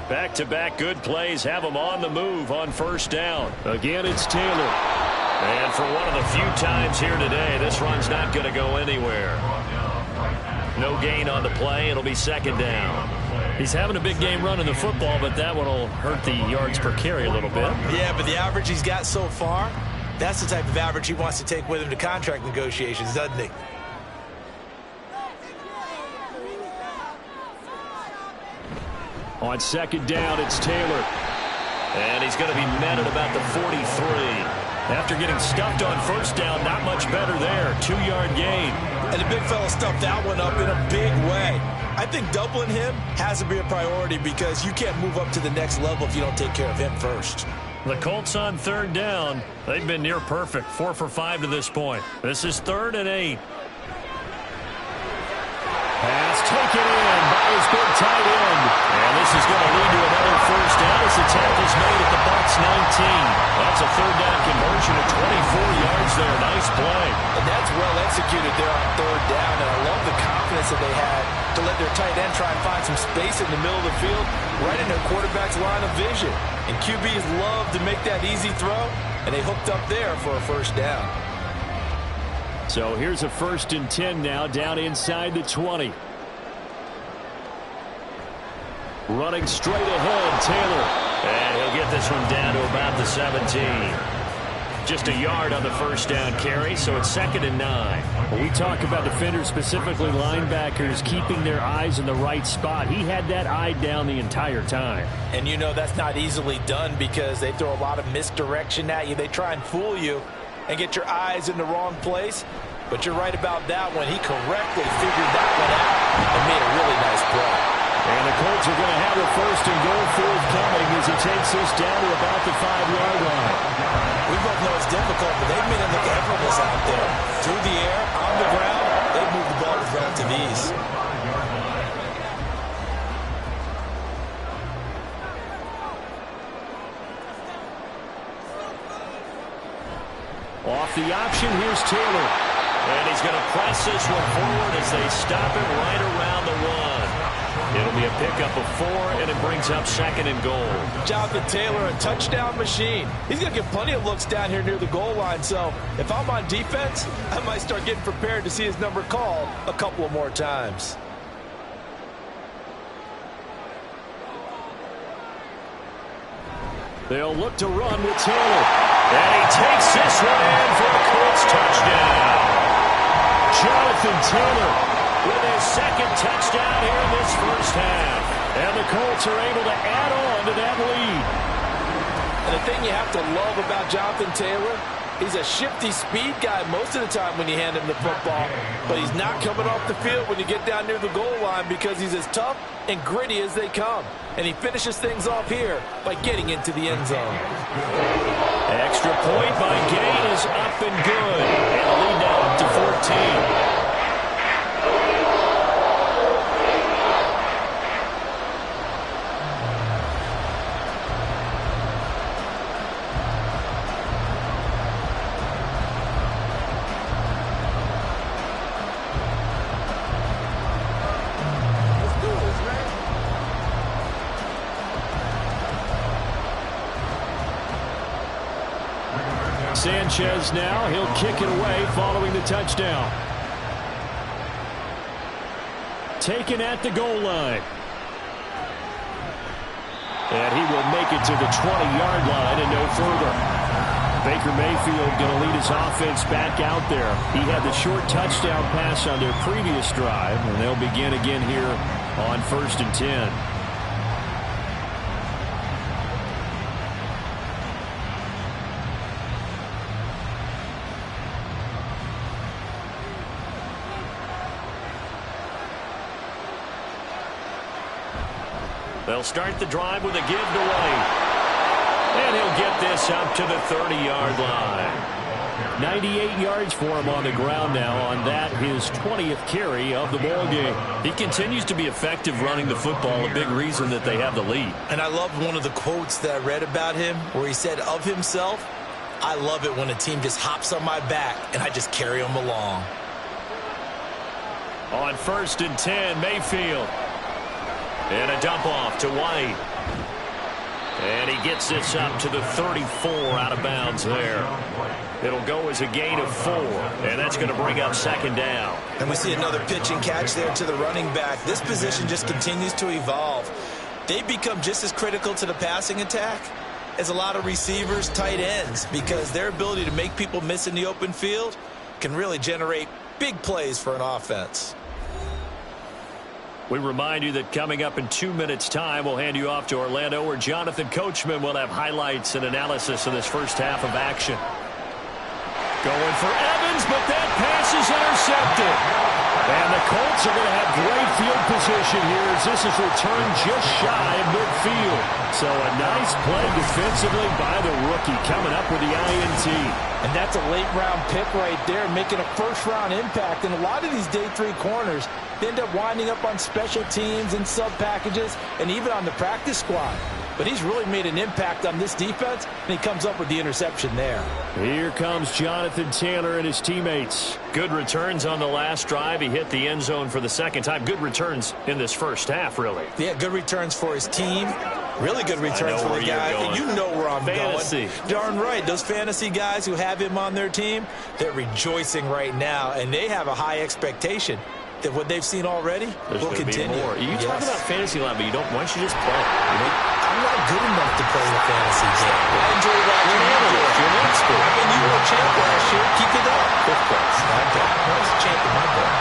Back-to-back good plays have him on the move on 1st down. Again, it's Taylor. And for one of the few times here today, this run's not going to go anywhere. No gain on the play. It'll be 2nd down. He's having a big game running the football, but that one will hurt the yards per carry a little bit. Yeah, but the average he's got so far, that's the type of average he wants to take with him to contract negotiations, doesn't he? On 2nd down, it's Taylor. And he's going to be met at about the 43. After getting stuffed on 1st down, not much better there. 2-yard gain. And the big fella stuffed that one up in a big way. I think doubling him has to be a priority because you can't move up to the next level if you don't take care of him first. The Colts on 3rd down. They've been near perfect. 4 for 5 to this point. This is 3rd and 8. Pass taken in by his big tight end. And this is going to lead to another 1st down as the tackle's made at the Bucs 19. That's a 3rd down conversion of 24 yards there. Nice play. And that's well executed there on 3rd down. And I love the confidence that they had to let their tight end try and find some space in the middle of the field, right in their quarterback's line of vision. And QBs love to make that easy throw, and they hooked up there for a 1st down. So here's a 1st and 10 now, down inside the 20. Running straight ahead, Taylor. And he'll get this one down to about the 17. Just a yard on the 1st down carry, so it's 2nd and 9. When we talk about defenders, specifically linebackers, keeping their eyes in the right spot, he had that eye down the entire time. And you know that's not easily done because they throw a lot of misdirection at you. They try and fool you and get your eyes in the wrong place. But you're right about that one. He correctly figured that one out and made a really nice play. And the Colts are going to have a 1st and goal forthcoming as he takes this down to about the 5-yard line. We both know it's difficult, but they've made it look effortless out there. Through the air, on the ground, they've moved the ball with relative ease. Off the option, here's Taylor. And he's going to press this one forward as they stop it right around the 1. It'll be a pickup of 4, and it brings up 2nd and goal. Jonathan Taylor, a touchdown machine. He's going to get plenty of looks down here near the goal line, so if I'm on defense, I might start getting prepared to see his number called a couple of more times. They'll look to run with Taylor. And he takes this one in for a Colts touchdown. Jonathan Taylor with his 2nd touchdown here in this 1st half. And the Colts are able to add on to that lead. And the thing you have to love about Jonathan Taylor, he's a shifty speed guy most of the time when you hand him the football. But he's not coming off the field when you get down near the goal line because he's as tough and gritty as they come. And he finishes things off here by getting into the end zone. Extra point by Gain is up and good. And the lead now up to 14. Sanchez now, he'll kick it away following the touchdown. taken at the goal line. And he will make it to the 20-yard line and no further. Baker Mayfield going to lead his offense back out there. He had the short touchdown pass on their previous drive, and they'll begin again here on 1st and 10. They'll start the drive with a give away. And he'll get this up to the 30-yard line. 98 yards for him on the ground now on that, his 20th carry of the ball game. He continues to be effective running the football, a big reason that they have the lead. And I love one of the quotes that I read about him where he said of himself, "I love it when a team just hops on my back and I just carry them along." On 1st and 10, Mayfield. And a dump off to White. And he gets this up to the 34 out of bounds there. It'll go as a gain of 4. And that's going to bring up 2nd down. And we see another pitch and catch there to the running back. This position just continues to evolve. They become just as critical to the passing attack as a lot of receivers, tight ends, because their ability to make people miss in the open field can really generate big plays for an offense. We remind you that coming up in 2 minutes' time, we'll hand you off to Orlando, where Jonathan Coachman will have highlights and analysis of this first half of action. Going for Evans, but that pass is intercepted. And the Colts are going to have great field position here as this is returned just shy of midfield. So a nice play defensively by the rookie coming up with the INT. And that's a late-round pick right there, making a first-round impact. And a lot of these day 3 corners end up winding up on special teams and sub-packages and even on the practice squad. But he's really made an impact on this defense, and he comes up with the interception there. Here comes Jonathan Taylor and his teammates. Good returns on the last drive. He hit the end zone for the 2nd time. Good returns in this first half, really. Yeah, good returns for his team. Really good returns for the guy. You know where I'm going. Darn right. Those fantasy guys who have him on their team, they're rejoicing right now, and they have a high expectation that what they've seen already will continue. You talk about fantasy line, but you don't. Why don't you just play? I'm not good enough to play the fantasy game. I enjoy watching you. You're an expert. I mean, you were a champ last year. Keep it up. 5th place. Okay. I was a champ in my book.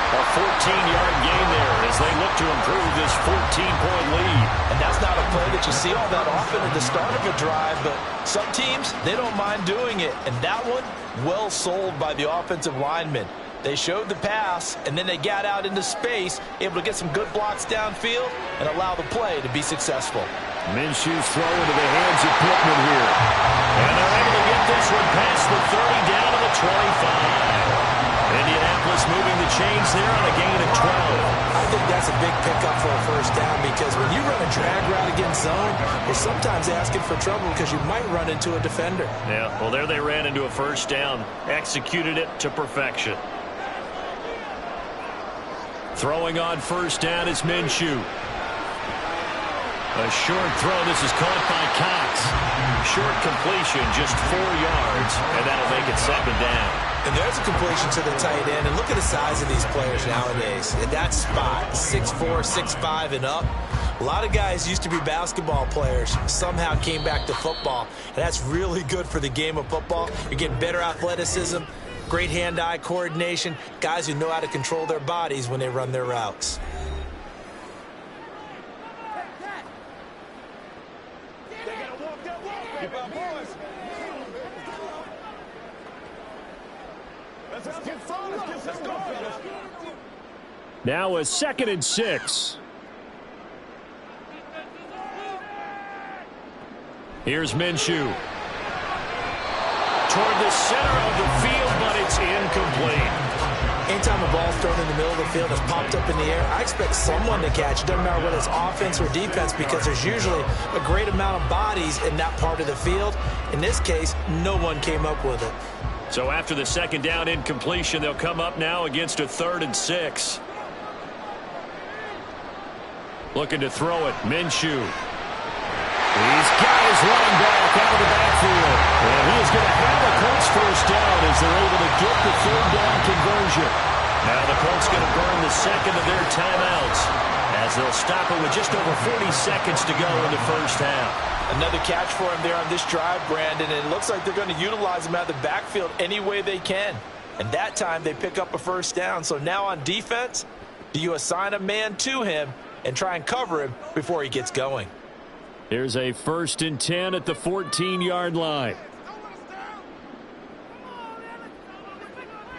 A 14-yard gain there as they look to improve this 14-point lead. And that's not a play that you see all that often at the start of a drive, but some teams, they don't mind doing it. And that one, well sold by the offensive lineman. They showed the pass, and then they got out into space, able to get some good blocks downfield and allow the play to be successful. Minshew's throw into the hands of Pittman here. And they're able to get this one past the 30 down to the 25. Indianapolis moving the chains there on a gain of 12. I think that's a big pickup for a first down because when you run a drag route against zone, you're sometimes asking for trouble because you might run into a defender. Yeah, well, there they ran into a first down, executed it to perfection. Throwing on first down is Minshew. A short throw. This is caught by Cox. Short completion, just 4 yards, and that'll make it 2nd down. And there's a completion to the tight end. And look at the size of these players nowadays. At that spot, 6'4", 6'5", and up. A lot of guys used to be basketball players, somehow came back to football. And that's really good for the game of football. You're getting better athleticism, great hand-eye coordination, guys who know how to control their bodies when they run their routes. Now a 2nd and 6. Here's Minshew. Toward the center of the field, but it's incomplete. Anytime a ball's thrown in the middle of the field, it's popped up in the air, I expect someone to catch it. Doesn't matter whether it's offense or defense because there's usually a great amount of bodies in that part of the field. In this case, no one came up with it. So after the 2nd down incompletion, they'll come up now against a 3rd and 6. Looking to throw it, Minshew. He's got his running back out of the backfield. And he is going to have a Colts first down as they're able to get the 3rd down conversion. Now the Colts going to burn the second of their timeouts as they'll stop it with just over 40 seconds to go in the first half. Another catch for him there on this drive, Brandon, and it looks like they're going to utilize him out of the backfield any way they can. And that time they pick up a first down. So now on defense, do you assign a man to him and try and cover him before he gets going? Here's a 1st and 10 at the 14-yard line.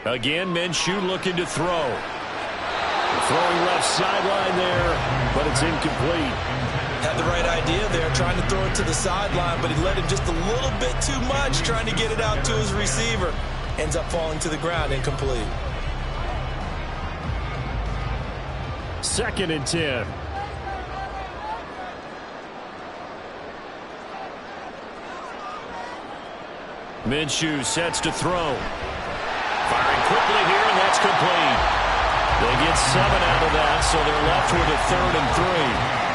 Again, Minshew looking to throw. Throwing left sideline there, but it's incomplete. Had the right idea there, trying to throw it to the sideline, but he let him just a little bit too much, trying to get it out to his receiver. Ends up falling to the ground, incomplete. 2nd and 10. Minshew sets to throw. Firing quickly here, and that's complete. They get 7 out of that, so they're left with a 3rd and 3.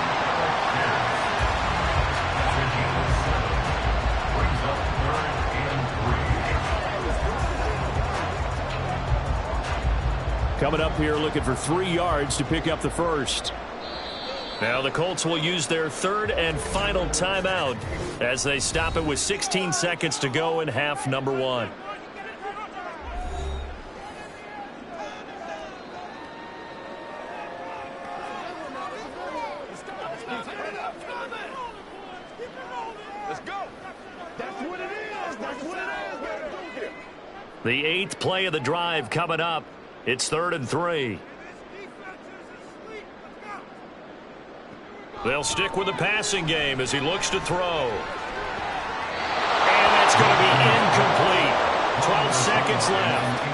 Coming up here looking for 3 yards to pick up the first. Now the Colts will use their 3rd and final timeout as they stop it with 16 seconds to go in half number 1. The 8th play of the drive coming up. It's 3rd and 3. They'll stick with the passing game as he looks to throw. And that's going to be incomplete. 12 seconds left.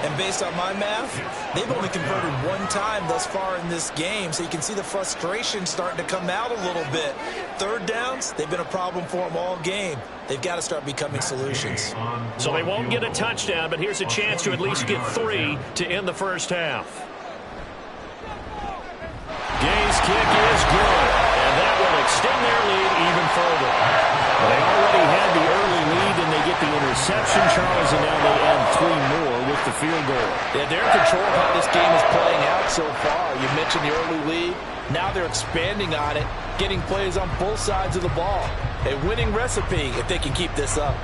And based on my math, they've only converted 1 time thus far in this game, so you can see the frustration starting to come out a little bit. 3rd downs, they've been a problem for them all game. They've got to start becoming solutions. So they won't get a touchdown, but here's a chance to at least get 3 to end the first half. Gay's kick is good, and that will extend their lead even further. They already had the early lead, and they get the interception, Charles, and now they add 3 more with the field goal. Yeah, they're in control of how this game is playing out so far. You mentioned the early lead. Now they're expanding on it, getting plays on both sides of the ball. A winning recipe if they can keep this up.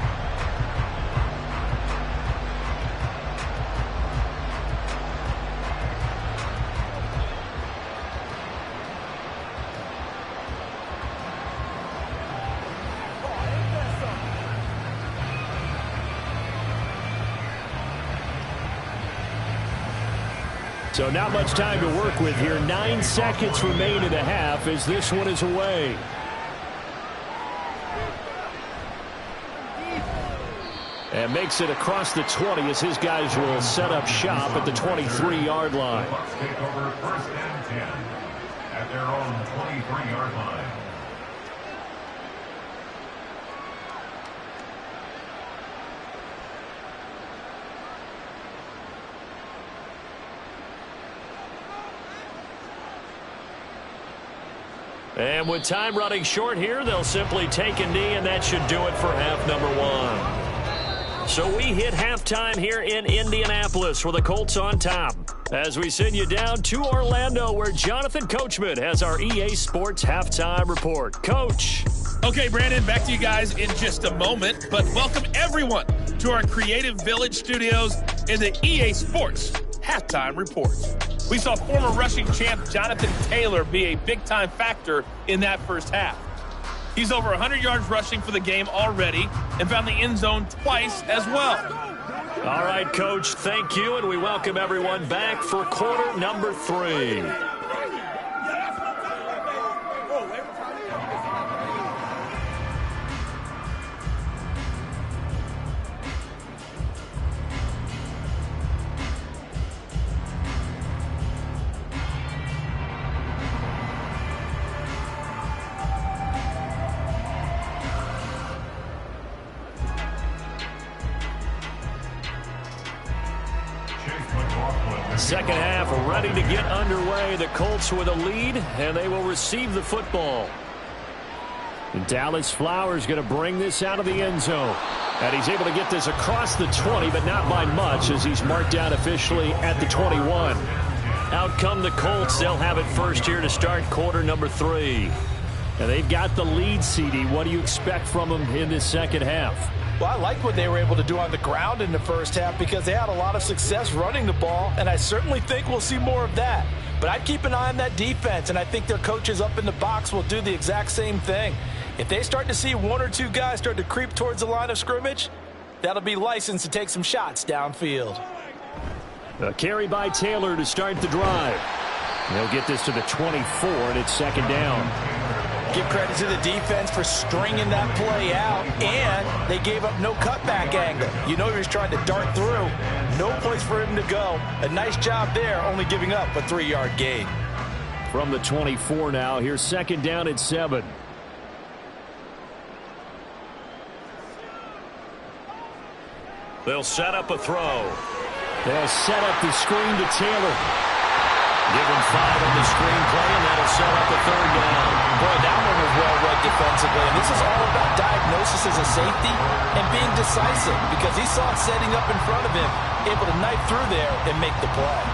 So not much time to work with here. 9 seconds remain in the half as this one is away. And makes it across the 20 as his guys will set up shop at the 23-yard line. Bucks take over 1st and 10 at their own 23-yard line. And with time running short here, they'll simply take a knee, and that should do it for half number 1. So we hit halftime here in Indianapolis with the Colts on top. As we send you down to Orlando, where Jonathan Coachman has our EA Sports halftime report. Coach. Okay, Brandon, back to you guys in just a moment. But welcome everyone to our Creative Village studios in the EA Sports halftime report. We saw former rushing champ Jonathan Taylor be a big-time factor in that first half. He's over 100 yards rushing for the game already and found the end zone twice as well. All right, Coach, thank you, and we welcome everyone back for quarter number 3. Second half ready to get underway. The Colts with a lead, and they will receive the football. And Dallas Flowers going to bring this out of the end zone. And he's able to get this across the 20, but not by much as he's marked down officially at the 21. Out come the Colts. They'll have it first here to start quarter number 3. And they've got the lead, CD. What do you expect from them in this second half? Well, I like what they were able to do on the ground in the first half because they had a lot of success running the ball, and I certainly think we'll see more of that. But I'd keep an eye on that defense, and I think their coaches up in the box will do the exact same thing. If they start to see one or two guys start to creep towards the line of scrimmage, that'll be licensed to take some shots downfield. A carry by Taylor to start the drive. They'll get this to the 24, and it's second down. Give credit to the defense for stringing that play out, and they gave up no cutback angle. You know he was trying to dart through. No place for him to go. A nice job there, only giving up a 3-yard gain. From the 24 now, here's second down and 7. They'll set up a throw. They'll set up the screen to Taylor. Give him 5 on the screen play, and that'll set up a third down. Boy, that one was well read defensively. And this is all about diagnosis as a safety and being decisive because he saw it setting up in front of him, able to knife through there and make the play.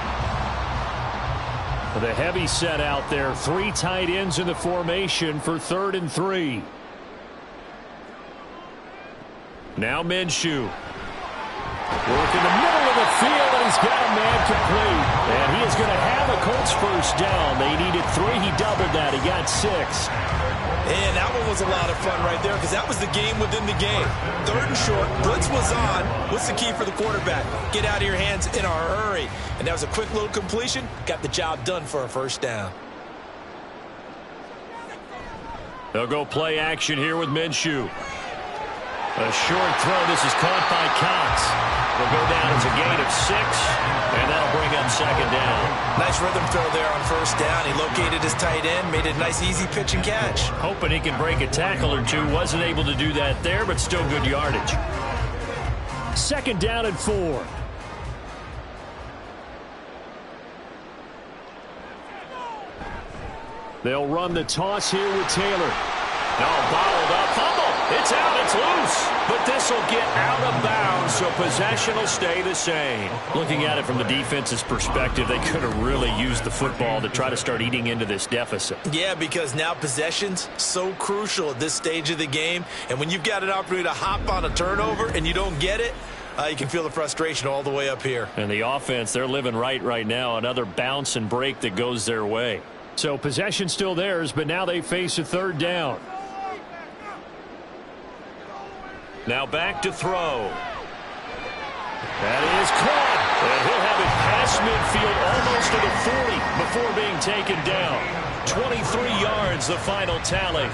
The heavy set out there. 3 tight ends in the formation for 3rd and 3. Now Minshew. Work in the middle of the field, and he's got a man complete. And he is going to have a Colts first down. They needed 3. He doubled that. He got 6. And that one was a lot of fun right there because that was the game within the game. 3rd and short. Blitz was on. What's the key for the quarterback? Get out of your hands in a hurry. And that was a quick little completion. Got the job done for a first down. They'll go play action here with Minshew. A short throw. This is caught by Cox. Will go down as a gain of 6, and that'll bring up second down. Nice rhythm throw there on first down. He located his tight end, made it a nice, easy pitch and catch. Hoping he can break a tackle or two. Wasn't able to do that there, but still good yardage. Second down and 4. They'll run the toss here with Taylor. Bottled up. Fumble. It's out. It's loose. But this will get out of bounds, so possession will stay the same. Looking at it from the defense's perspective, they could have really used the football to try to start eating into this deficit. Yeah, because now possession's so crucial at this stage of the game. And when you've got an opportunity to hop on a turnover and you don't get it, you can feel the frustration all the way up here. And the offense, they're living right now. Another bounce and break that goes their way. So possession still theirs, but now they face a 3rd down. Now back to throw. That is caught. And he'll have it past midfield almost to the 40 before being taken down. 23 yards, the final tally.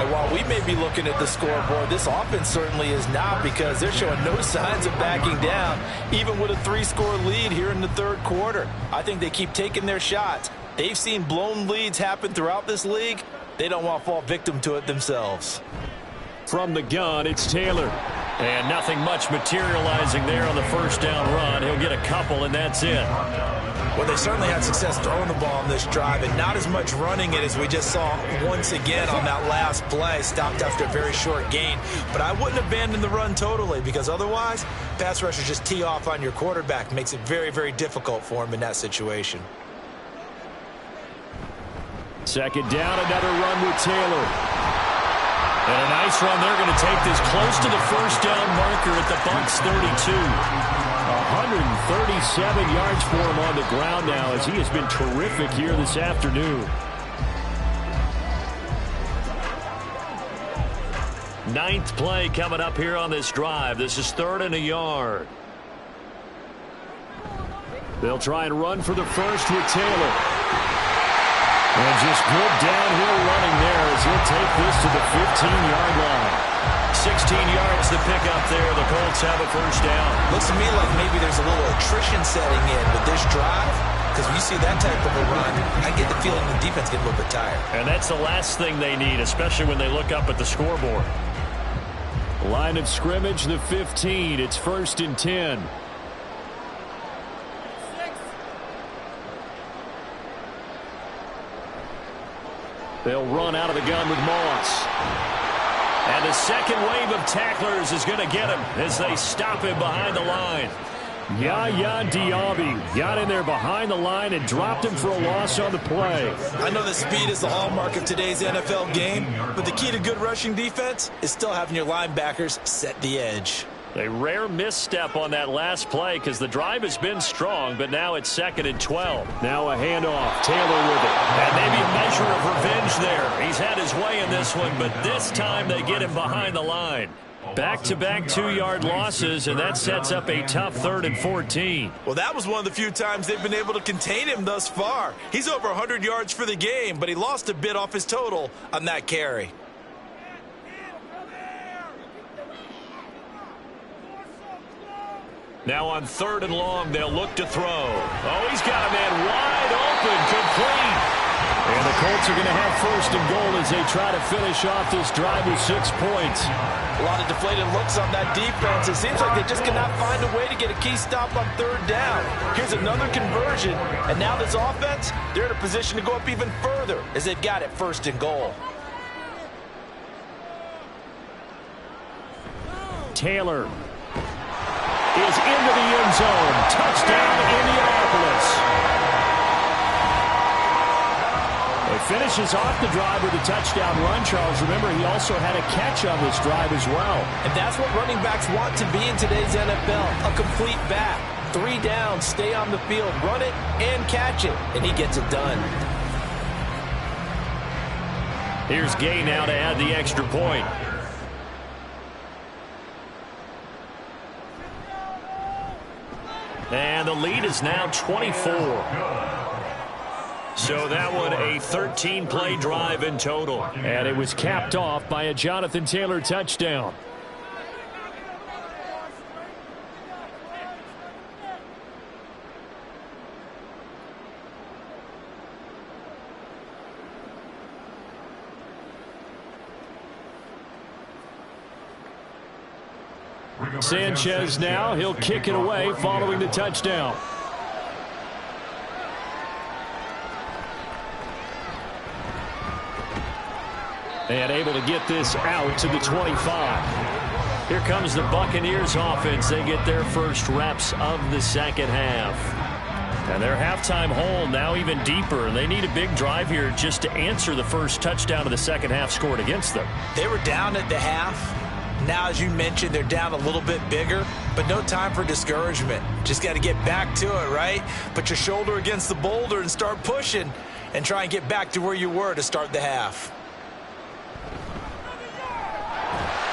And while we may be looking at the scoreboard, this offense certainly is not because they're showing no signs of backing down, even with a 3-score lead here in the 3rd quarter. I think they keep taking their shots. They've seen blown leads happen throughout this league. They don't want to fall victim to it themselves. From the gun, it's Taylor. And nothing much materializing there on the first down run. He'll get a couple, and that's it. Well, they certainly had success throwing the ball on this drive, and not as much running it as we just saw once again on that last play. Stopped after a very short gain. But I wouldn't abandon the run totally because otherwise, pass rushers just tee off on your quarterback. Makes it very, very difficult for him in that situation. Second down, another run with Taylor. And a nice run. They're going to take this close to the first down marker at the Bucs 32. 137 yards for him on the ground now as he has been terrific here this afternoon. 9th play coming up here on this drive. This is 3rd and a yard. They'll try and run for the first with Taylor. And just good downhill running there as he'll take this to the 15-yard line. 16 yards to pick up there. The Colts have a first down. Looks to me like maybe there's a little attrition setting in with this drive. Because when you see that type of a run, I get the feeling the defense gets a little bit tired. And that's the last thing they need, especially when they look up at the scoreboard. Line of scrimmage, the 15. It's 1st and 10. They'll run out of the gun with Moss. And the second wave of tacklers is going to get him as they stop him behind the line. Yaya Diaby got in there behind the line and dropped him for a loss on the play. I know that speed is the hallmark of today's NFL game, but the key to good rushing defense is still having your linebackers set the edge. A rare misstep on that last play because the drive has been strong, but now it's 2nd and 12. Now a handoff. Taylor with it. And maybe a measure of revenge there. He's had his way in this one, but this time they get him behind the line. Back-to-back 2-yard losses, and that sets up a tough 3rd and 14. Well, that was one of the few times they've been able to contain him thus far. He's over 100 yards for the game, but he lost a bit off his total on that carry. Now on 3rd and long, they'll look to throw. Oh, he's got a man wide open, complete. And the Colts are going to have 1st and goal as they try to finish off this drive with 6 points. A lot of deflated looks on that defense. It seems like they just cannot find a way to get a key stop on 3rd down. Here's another conversion, and now this offense, they're in a position to go up even further as they've got it 1st and goal. Taylor is into the end zone. Touchdown, Indianapolis. He finishes off the drive with a touchdown run, Charles. Remember, he also had a catch on this drive as well. And that's what running backs want to be in today's NFL, a complete back. 3 downs, stay on the field, run it, and catch it, and he gets it done. Here's Gay now to add the extra point. And the lead is now 24. So that one a 13-play drive in total. And it was capped off by a Jonathan Taylor touchdown. Sanchez now, he'll kick it away following the touchdown. And able to get this out to the 25. Here comes the Buccaneers offense. They get their first reps of the second half. And their halftime hole now even deeper. And they need a big drive here just to answer the first touchdown of the second half scored against them. They were down at the half. Now, as you mentioned, they're down a little bit bigger, but no time for discouragement. Just got to get back to it, right? Put your shoulder against the boulder and start pushing and try and get back to where you were to start the half.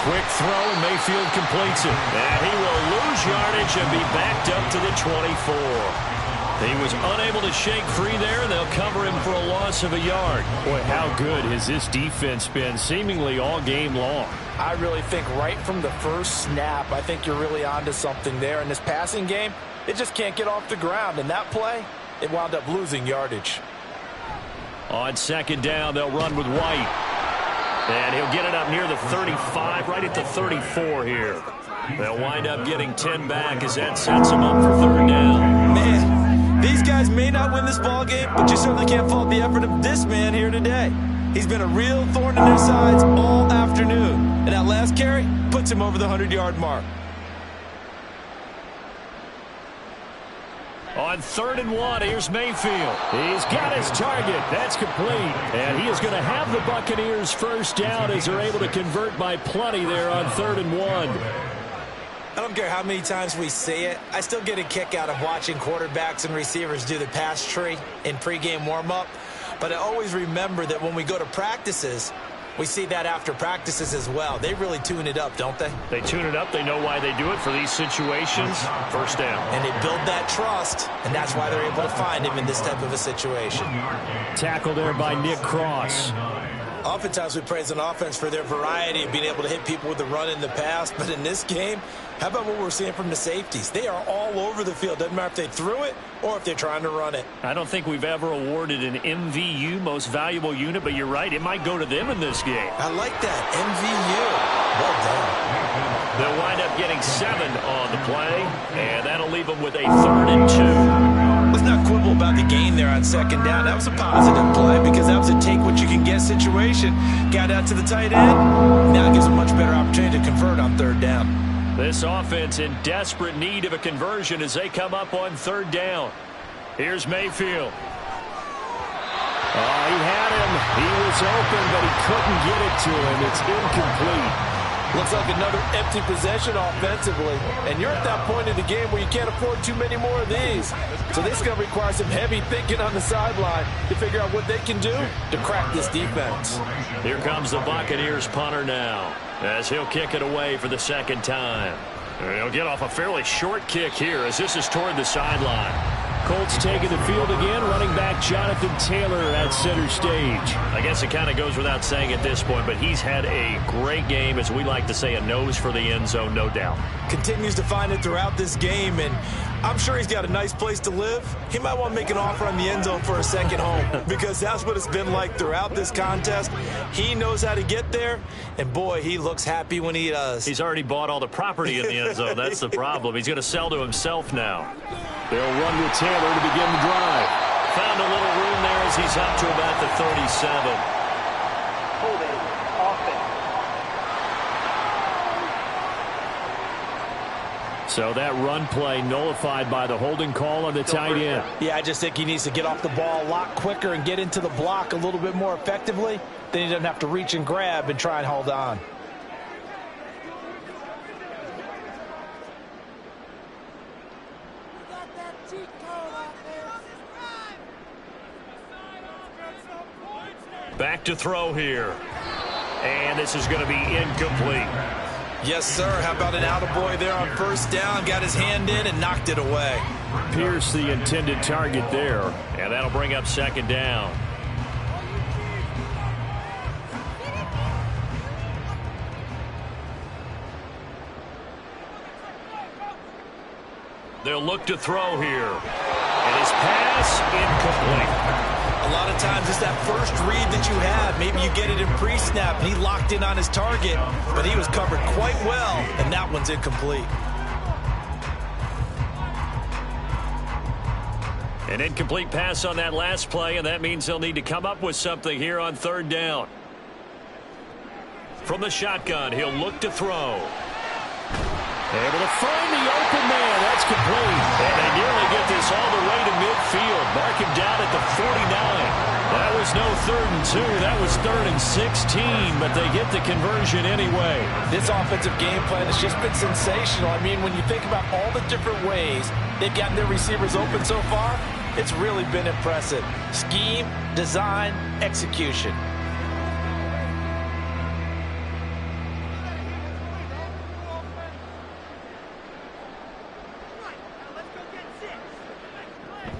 Quick throw, and Mayfield completes it. And he will lose yardage and be backed up to the 24. He was unable to shake free there, and they'll cover him for a loss of a yard. Boy, how good has this defense been seemingly all game long? I really think right from the first snap, I think you're really onto something there. In this passing game, it just can't get off the ground. And that play, it wound up losing yardage. On 2nd down, they'll run with White. And he'll get it up near the 35, right at the 34 here. They'll wind up getting 10 back as that sets them up for 3rd down. Man, these guys may not win this ball game, but you certainly can't fault the effort of this man here today. He's been a real thorn in their sides all afternoon. And that last carry puts him over the 100-yard mark. On 3rd and 1, here's Mayfield. He's got his target. That's complete. And he is going to have the Buccaneers first down as they're able to convert by plenty there on 3rd and 1. I don't care how many times we say it, I still get a kick out of watching quarterbacks and receivers do the pass tree in pregame warm-up. But I always remember that when we go to practices, we see that after practices as well. They really tune it up, don't they? They tune it up. They know why they do it for these situations. First down. And they build that trust, and that's why they're able to find him in this type of a situation. Tackle there by Nick Cross. Oftentimes we praise an offense for their variety of being able to hit people with the run in the pass, but in this game, how about what we're seeing from the safeties? They are all over the field. Doesn't matter if they threw it or if they're trying to run it. I don't think we've ever awarded an MVU, most valuable unit, but you're right, it might go to them in this game. I like that, MVU. Well done. They'll wind up getting 7 on the play, and that'll leave them with a 3rd and 2. let's not quibble about the gain there on second down. That was a positive play because that was a take-what-you-can-get situation. Got out to the tight end. Now it gives a much better opportunity to convert on third down. This offense in desperate need of a conversion as they come up on third down. Here's Mayfield. He had him. He was open, but he couldn't get it to him. It's incomplete. Looks like another empty possession offensively. And you're at that point in the game where you can't afford too many more of these. So this is going to require some heavy thinking on the sideline to figure out what they can do to crack this defense. Here comes the Buccaneers punter now as he'll kick it away for the second time. He'll get off a fairly short kick here as this is toward the sideline. Colts taking the field again, running back Jonathan Taylor at center stage. I guess it kind of goes without saying at this point, but he's had a great game, as we like to say, a nose for the end zone, no doubt. Continues to find it throughout this game, and I'm sure he's got a nice place to live. He might want to make an offer on the end zone for a second home because that's what it's been like throughout this contest. He knows how to get there, and boy, he looks happy when he does. He's already bought all the property in the end zone. That's the problem. He's going to sell to himself now. They'll run with Taylor to begin the drive. Found a little room there as he's up to about the 37. Holding offense. So that run play nullified by the holding call on the tight end. Yeah, I just think he needs to get off the ball a lot quicker and get into the block a little bit more effectively. Then he doesn't have to reach and grab and try and hold on. Back to throw here. And this is going to be incomplete. Yes, sir. How about an attaboy there on first down? Got his hand in and knocked it away. Pierce the intended target there. And that'll bring up second down. They'll look to throw here. And his pass incomplete. A lot of times it's that first read that you have. Maybe you get it in pre-snap, and he locked in on his target, but he was covered quite well, and that one's incomplete. An incomplete pass on that last play, and that means they'll need to come up with something here on third down. From the shotgun, he'll look to throw. Able to find the open man. That's complete. And they nearly get this all the way to midfield. Mark him down at the 49. That was no 3rd and 2. That was 3rd and 16, but they get the conversion anyway. This offensive game plan has just been sensational. I mean, when you think about all the different ways they've gotten their receivers open so far, it's really been impressive. Scheme, design, execution.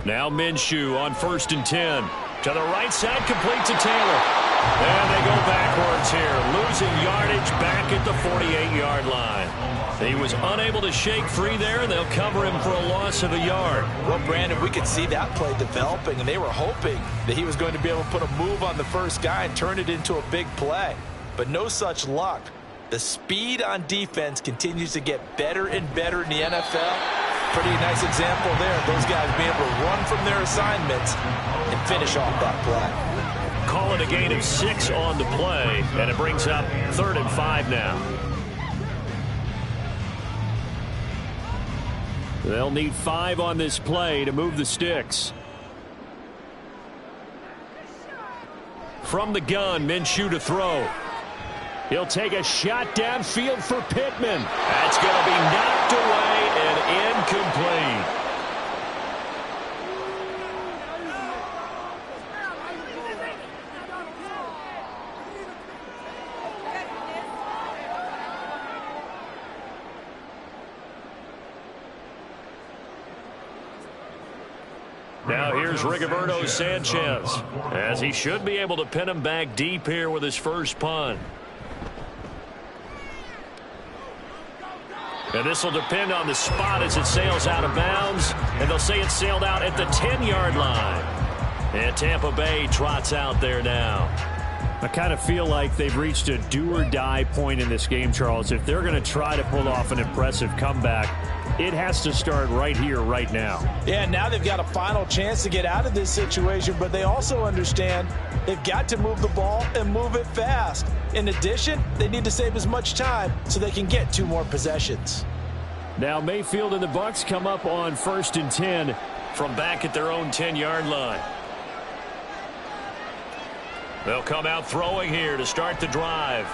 Now Minshew on 1st and 10. To the right side, complete to Taylor. And they go backwards here, losing yardage back at the 48-yard line. He was unable to shake free there, and they'll cover him for a loss of a yard. Well, Brandon, we could see that play developing, and they were hoping that he was going to be able to put a move on the first guy and turn it into a big play. But no such luck. The speed on defense continues to get better and better in the NFL. Pretty nice example there. Those guys being able to run from their assignments and finish off that play. Call it a gain of 6 on the play, and it brings up 3rd and 5 now. They'll need 5 on this play to move the sticks. From the gun, Minshew to throw. He'll take a shot downfield for Pittman. That's going to be knocked away and incomplete. Now here's Rigoberto Sanchez, as he should be able to pin him back deep here with his first punt. And this will depend on the spot as it sails out of bounds. And they'll say it sailed out at the 10-yard line. And Tampa Bay trots out there now. I kind of feel like they've reached a do-or-die point in this game, Charles. If they're going to try to pull off an impressive comeback, it has to start right here, right now. Yeah, now they've got a final chance to get out of this situation, but they also understand they've got to move the ball and move it fast. In addition, they need to save as much time so they can get 2 more possessions. Now Mayfield and the Bucs come up on 1st and 10 from back at their own 10-yard line. They'll come out throwing here to start the drive.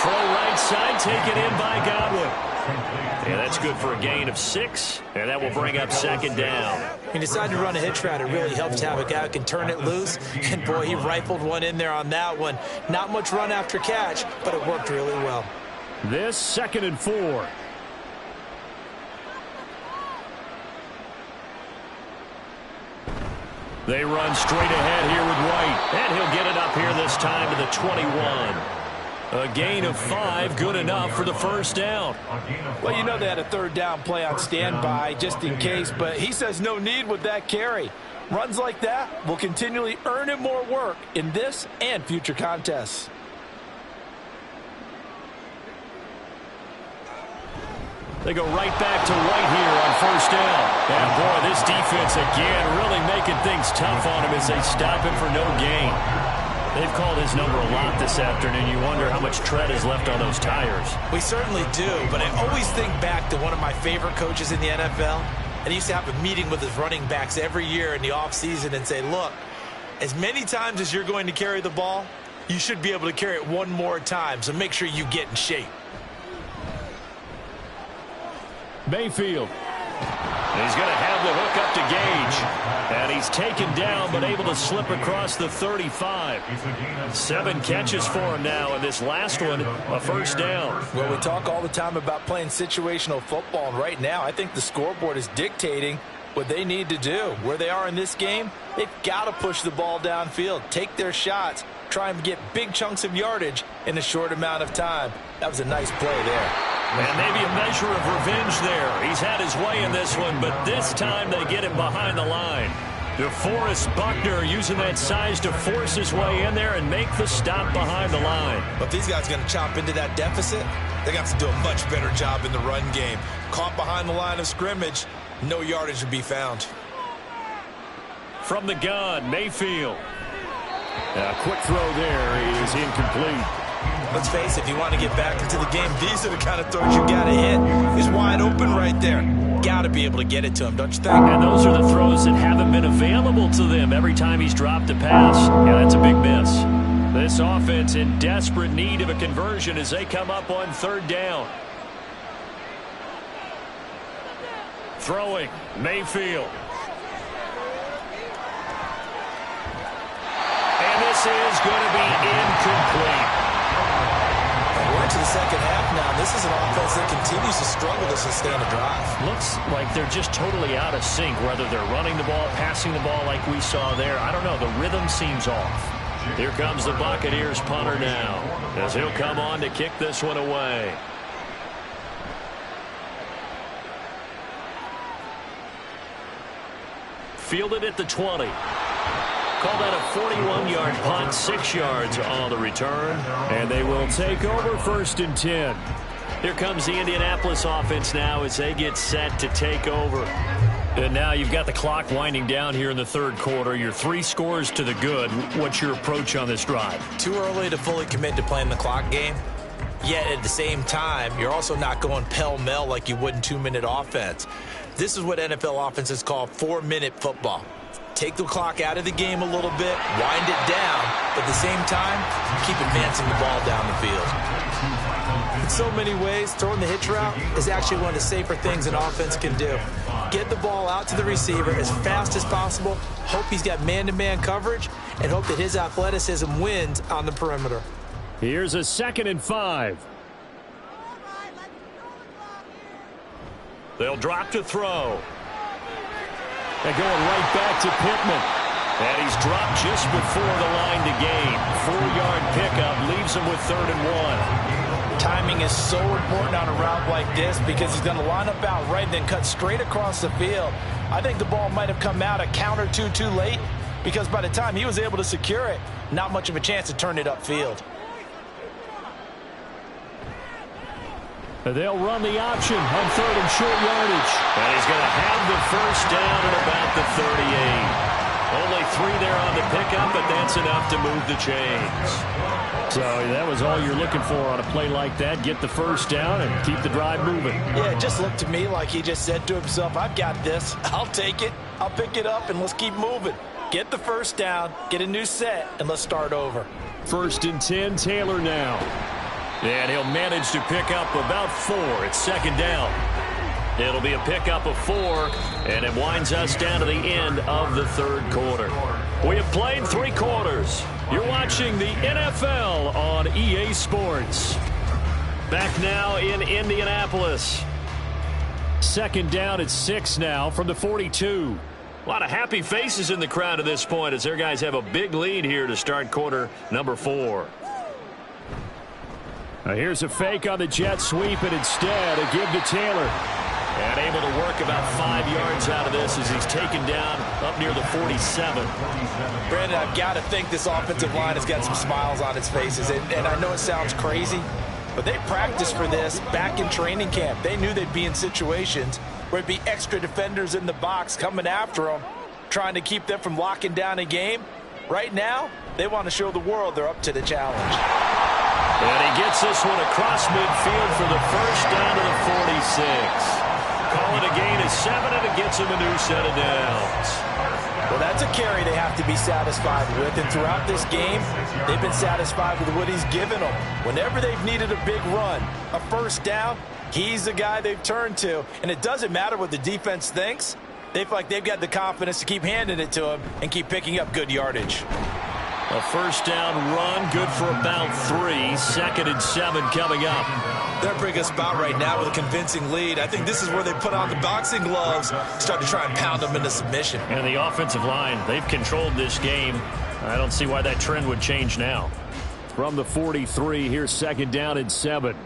Throw right side, taken in by Godwin. Yeah, that's good for a gain of 6, and that will bring up 2nd down. When you decide to run a hitch route, it really helps to have a guy who can turn it loose. And, boy, he rifled one in there on that one. Not much run after catch, but it worked really well. This 2nd and 4. They run straight ahead here with White, and he'll get it up here this time to the 21. A gain of 5, good enough for the 1st down. Well, you know they had a 3rd down play on standby just in case, but he says no need with that carry. Runs like that will continually earn him more work in this and future contests. They go right back to White here on 1st down. And, boy, this defense again really making things tough on him as they stop him for no gain. They've called his number a lot this afternoon. You wonder how much tread is left on those tires. We certainly do, but I always think back to one of my favorite coaches in the NFL. And he used to have a meeting with his running backs every year in the offseason and say, look, as many times as you're going to carry the ball, you should be able to carry it 1 more time, so make sure you get in shape. Mayfield. He's going to have the hook up to Gage. And he's taken down but able to slip across the 35. 7 catches for him now, and this last one a 1st down. Well, we talk all the time about playing situational football, and right now I think the scoreboard is dictating what they need to do. Where they are in this game, they've got to push the ball downfield, take their shots, try and get big chunks of yardage in a short amount of time. That was a nice play there. And maybe a measure of revenge there. He's had his way in this one, but this time they get him behind the line. DeForest Buckner using that size to force his way in there and make the stop behind the line. But if these guys are going to chop into that deficit, they got to do a much better job in the run game. Caught behind the line of scrimmage, no yardage to be found. From the gun, Mayfield. A quick throw there is incomplete. Let's face it, if you want to get back into the game, these are the kind of throws you got to hit. He's wide open right there. Got to be able to get it to him, don't you think? And those are the throws that haven't been available to them every time he's dropped a pass. Yeah, that's a big miss. This offense in desperate need of a conversion as they come up on 3rd down. Throwing, Mayfield. And this is going to be incomplete. We're into the 2nd half now. This is an offense that continues to struggle to sustain a drive. Looks like they're just totally out of sync, whether they're running the ball, passing the ball like we saw there. I don't know. The rhythm seems off. Here comes the Buccaneers punter now as he'll come on to kick this one away. Fielded at the 20. Call that a 41-yard punt, 6 yards on the return. And they will take over 1st and 10. Here comes the Indianapolis offense now as they get set to take over. And now you've got the clock winding down here in the 3rd quarter. You're 3 scores to the good. What's your approach on this drive? Too early to fully commit to playing the clock game. Yet at the same time, you're also not going pell-mell like you would in 2-minute offense. This is what NFL offenses call 4-minute football. Take the clock out of the game a little bit, wind it down, but at the same time, keep advancing the ball down the field. In so many ways, throwing the hitch route is actually one of the safer things an offense can do. Get the ball out to the receiver as fast as possible, hope he's got man-to-man coverage, and hope that his athleticism wins on the perimeter. Here's a 2nd and 5. They'll drop to throw. They're going right back to Pittman. And he's dropped just before the line to gain. 4-yard pickup leaves him with 3rd and 1. Timing is so important on a route like this because he's going to line up out right and then cut straight across the field. I think the ball might have come out a count or two too late because by the time he was able to secure it, not much of a chance to turn it upfield. They'll run the option on 3rd and short yardage. And he's going to have the first down at about the 38. Only 3 there on the pickup, but that's enough to move the chains. So that was all you're looking for on a play like that. Get the first down and keep the drive moving. Yeah, it just looked to me like he just said to himself, I've got this. I'll take it. I'll pick it up, and let's keep moving. Get the first down, get a new set, and let's start over. 1st and 10, Taylor now. And he'll manage to pick up about 4. It's 2nd down. It'll be a pickup of 4, and it winds us down to the end of the 3rd quarter. We have played 3 quarters. You're watching the NFL on EA Sports. Back now in Indianapolis. 2nd down at 6 now from the 42. A lot of happy faces in the crowd at this point as their guys have a big lead here to start quarter number 4. Now here's a fake on the jet sweep, and instead a give to Taylor. And able to work about 5 yards out of this as he's taken down up near the 47. Brandon, I've got to think this offensive line has got some smiles on its faces. And I know it sounds crazy, but they practiced for this back in training camp. They knew they'd be in situations where it'd be extra defenders in the box coming after them, trying to keep them from locking down a game. Right now, they want to show the world they're up to the challenge. And he gets this one across midfield for the first down to the 46. Call it a gain of 7, and it gets him a new set of downs. Well, that's a carry they have to be satisfied with, and throughout this game, they've been satisfied with what he's given them. Whenever they've needed a big run, a first down, he's the guy they've turned to. And it doesn't matter what the defense thinks. They feel like they've got the confidence to keep handing it to him and keep picking up good yardage. A first down run, good for about 3. 2nd and 7 coming up. They're a pretty good spot right now with a convincing lead. I think this is where they put on the boxing gloves, start to try and pound them into submission. And the offensive line, they've controlled this game. I don't see why that trend would change now. From the 43, here's 2nd down and 7.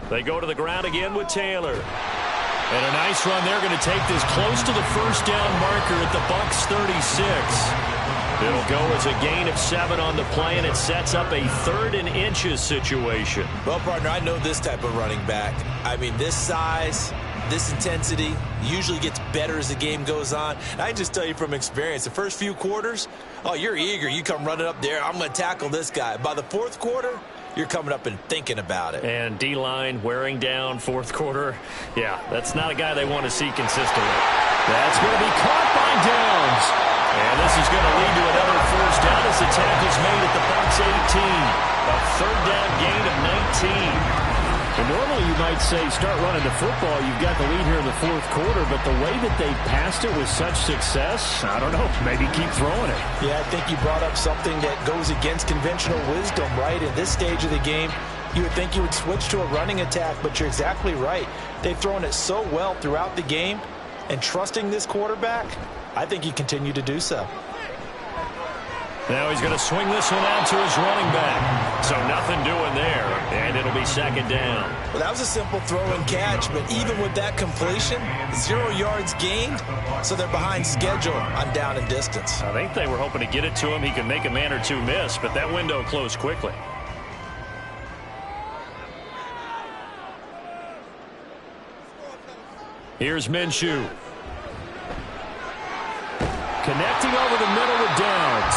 They go to the ground again with Taylor. And a nice run. They're going to take this close to the first down marker at the Bucs 36. It'll go as a gain of 7 on the play, and it sets up a 3rd and inches situation. Well, partner, I know this type of running back. I mean, this size, this intensity usually gets better as the game goes on. And I can just tell you from experience, the first few quarters, oh, you're eager. You come running up there, I'm going to tackle this guy. By the 4th quarter, you're coming up and thinking about it. And D-line wearing down 4th quarter. Yeah, that's not a guy they want to see consistently. That's going to be caught by Downs. And this is going to lead to another first down as the tackle's made at the Bucs 18. A 3rd down gain of 19. And normally you might say start running the football. You've got the lead here in the 4th quarter, but the way that they passed it with such success, I don't know, maybe keep throwing it. Yeah, I think you brought up something that goes against conventional wisdom, right? In this stage of the game, you would think you would switch to a running attack, but you're exactly right. They've thrown it so well throughout the game, and trusting this quarterback, I think you continue to do so. Now he's going to swing this one out to his running back. So nothing doing there, and it'll be 2nd down. Well, that was a simple throw and catch, but even with that completion, 0 yards gained, so they're behind schedule on down and distance. I think they were hoping to get it to him. He could make a man or two miss, but that window closed quickly. Here's Minshew. Connecting over the middle with Downs.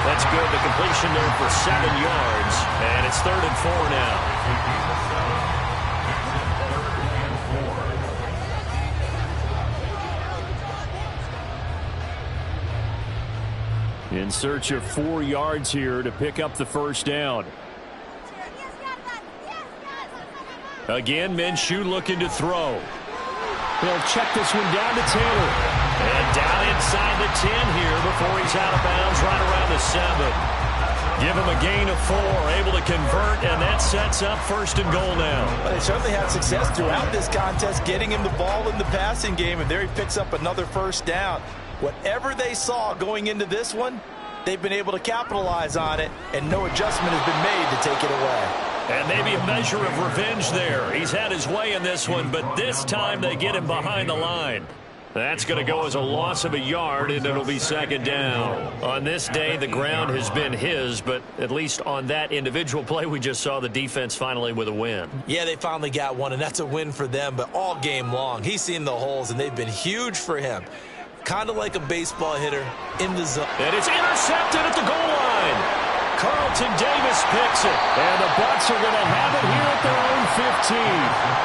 That's good. The completion there for 7 yards. And it's 3rd and 4 now. In search of 4 yards here to pick up the first down. Again, Minshew looking to throw. He'll check this one down to Taylor. And down inside the 10 here before he's out of bounds right around the 7. Give him a gain of 4, able to convert, and that sets up 1st and goal now. Well, they certainly had success throughout this contest, getting him the ball in the passing game, and there he picks up another first down. Whatever they saw going into this one, they've been able to capitalize on it, and no adjustment has been made to take it away. And maybe a measure of revenge there. He's had his way in this one, but this time they get him behind the line. That's going to go as a loss of a yard, and it'll be second down. On this day, the ground has been his, but at least on that individual play, we just saw the defense finally with a win. Yeah, they finally got one, and that's a win for them, but all game long, he's seen the holes, and they've been huge for him. Kind of like a baseball hitter in the zone. And it's intercepted at the goal line. Carlton Davis picks it. And the Bucs are going to have it here at their own 15.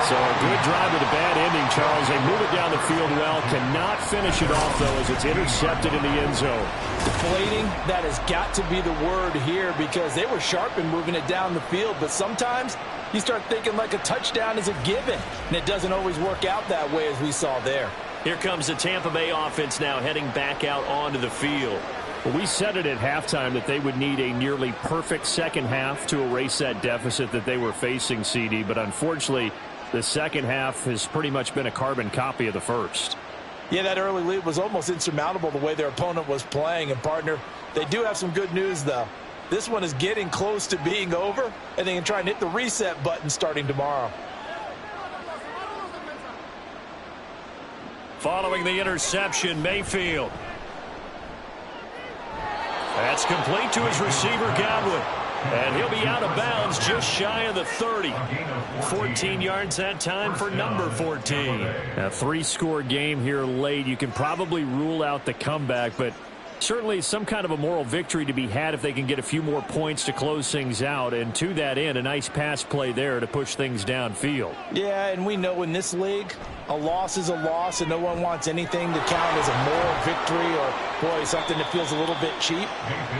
So a good drive with a bad ending, Charles. They move it down the field well. Cannot finish it off, though, as it's intercepted in the end zone. Deflating, that has got to be the word here because they were sharp in moving it down the field. But sometimes you start thinking like a touchdown is a given. And it doesn't always work out that way as we saw there. Here comes the Tampa Bay offense now heading back out onto the field. Well, we said it at halftime that they would need a nearly perfect second half to erase that deficit that they were facing, CD. But unfortunately, the second half has pretty much been a carbon copy of the first. Yeah, that early lead was almost insurmountable the way their opponent was playing. And, partner, they do have some good news, though. This one is getting close to being over, and they can try and hit the reset button starting tomorrow. Following the interception, Mayfield. That's complete to his receiver, Godwin. And he'll be out of bounds just shy of the 30. 14 yards that time for number 14. A three-score game here late. You can probably rule out the comeback, but certainly some kind of a moral victory to be had if they can get a few more points to close things out. And to that end, a nice pass play there to push things downfield. Yeah, and we know in this league, a loss is a loss, and no one wants anything to count as a moral victory or, boy, something that feels a little bit cheap.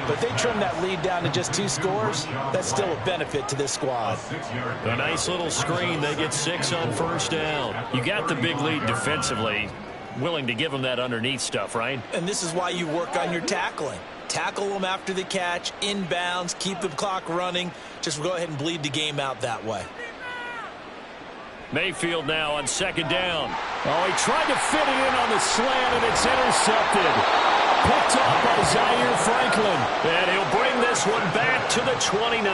But they trim that lead down to just 2 scores. That's still a benefit to this squad. A nice little screen. They get 6 on first down. You got the big lead defensively. Willing to give them that underneath stuff, right? And this is why you work on your tackling. Tackle them after the catch, inbounds, keep the clock running. Just go ahead and bleed the game out that way. Mayfield now on second down. Oh, he tried to fit it in on the slant, and it's intercepted. Picked up by Zaire Franklin. And he'll bring this one back to the 29.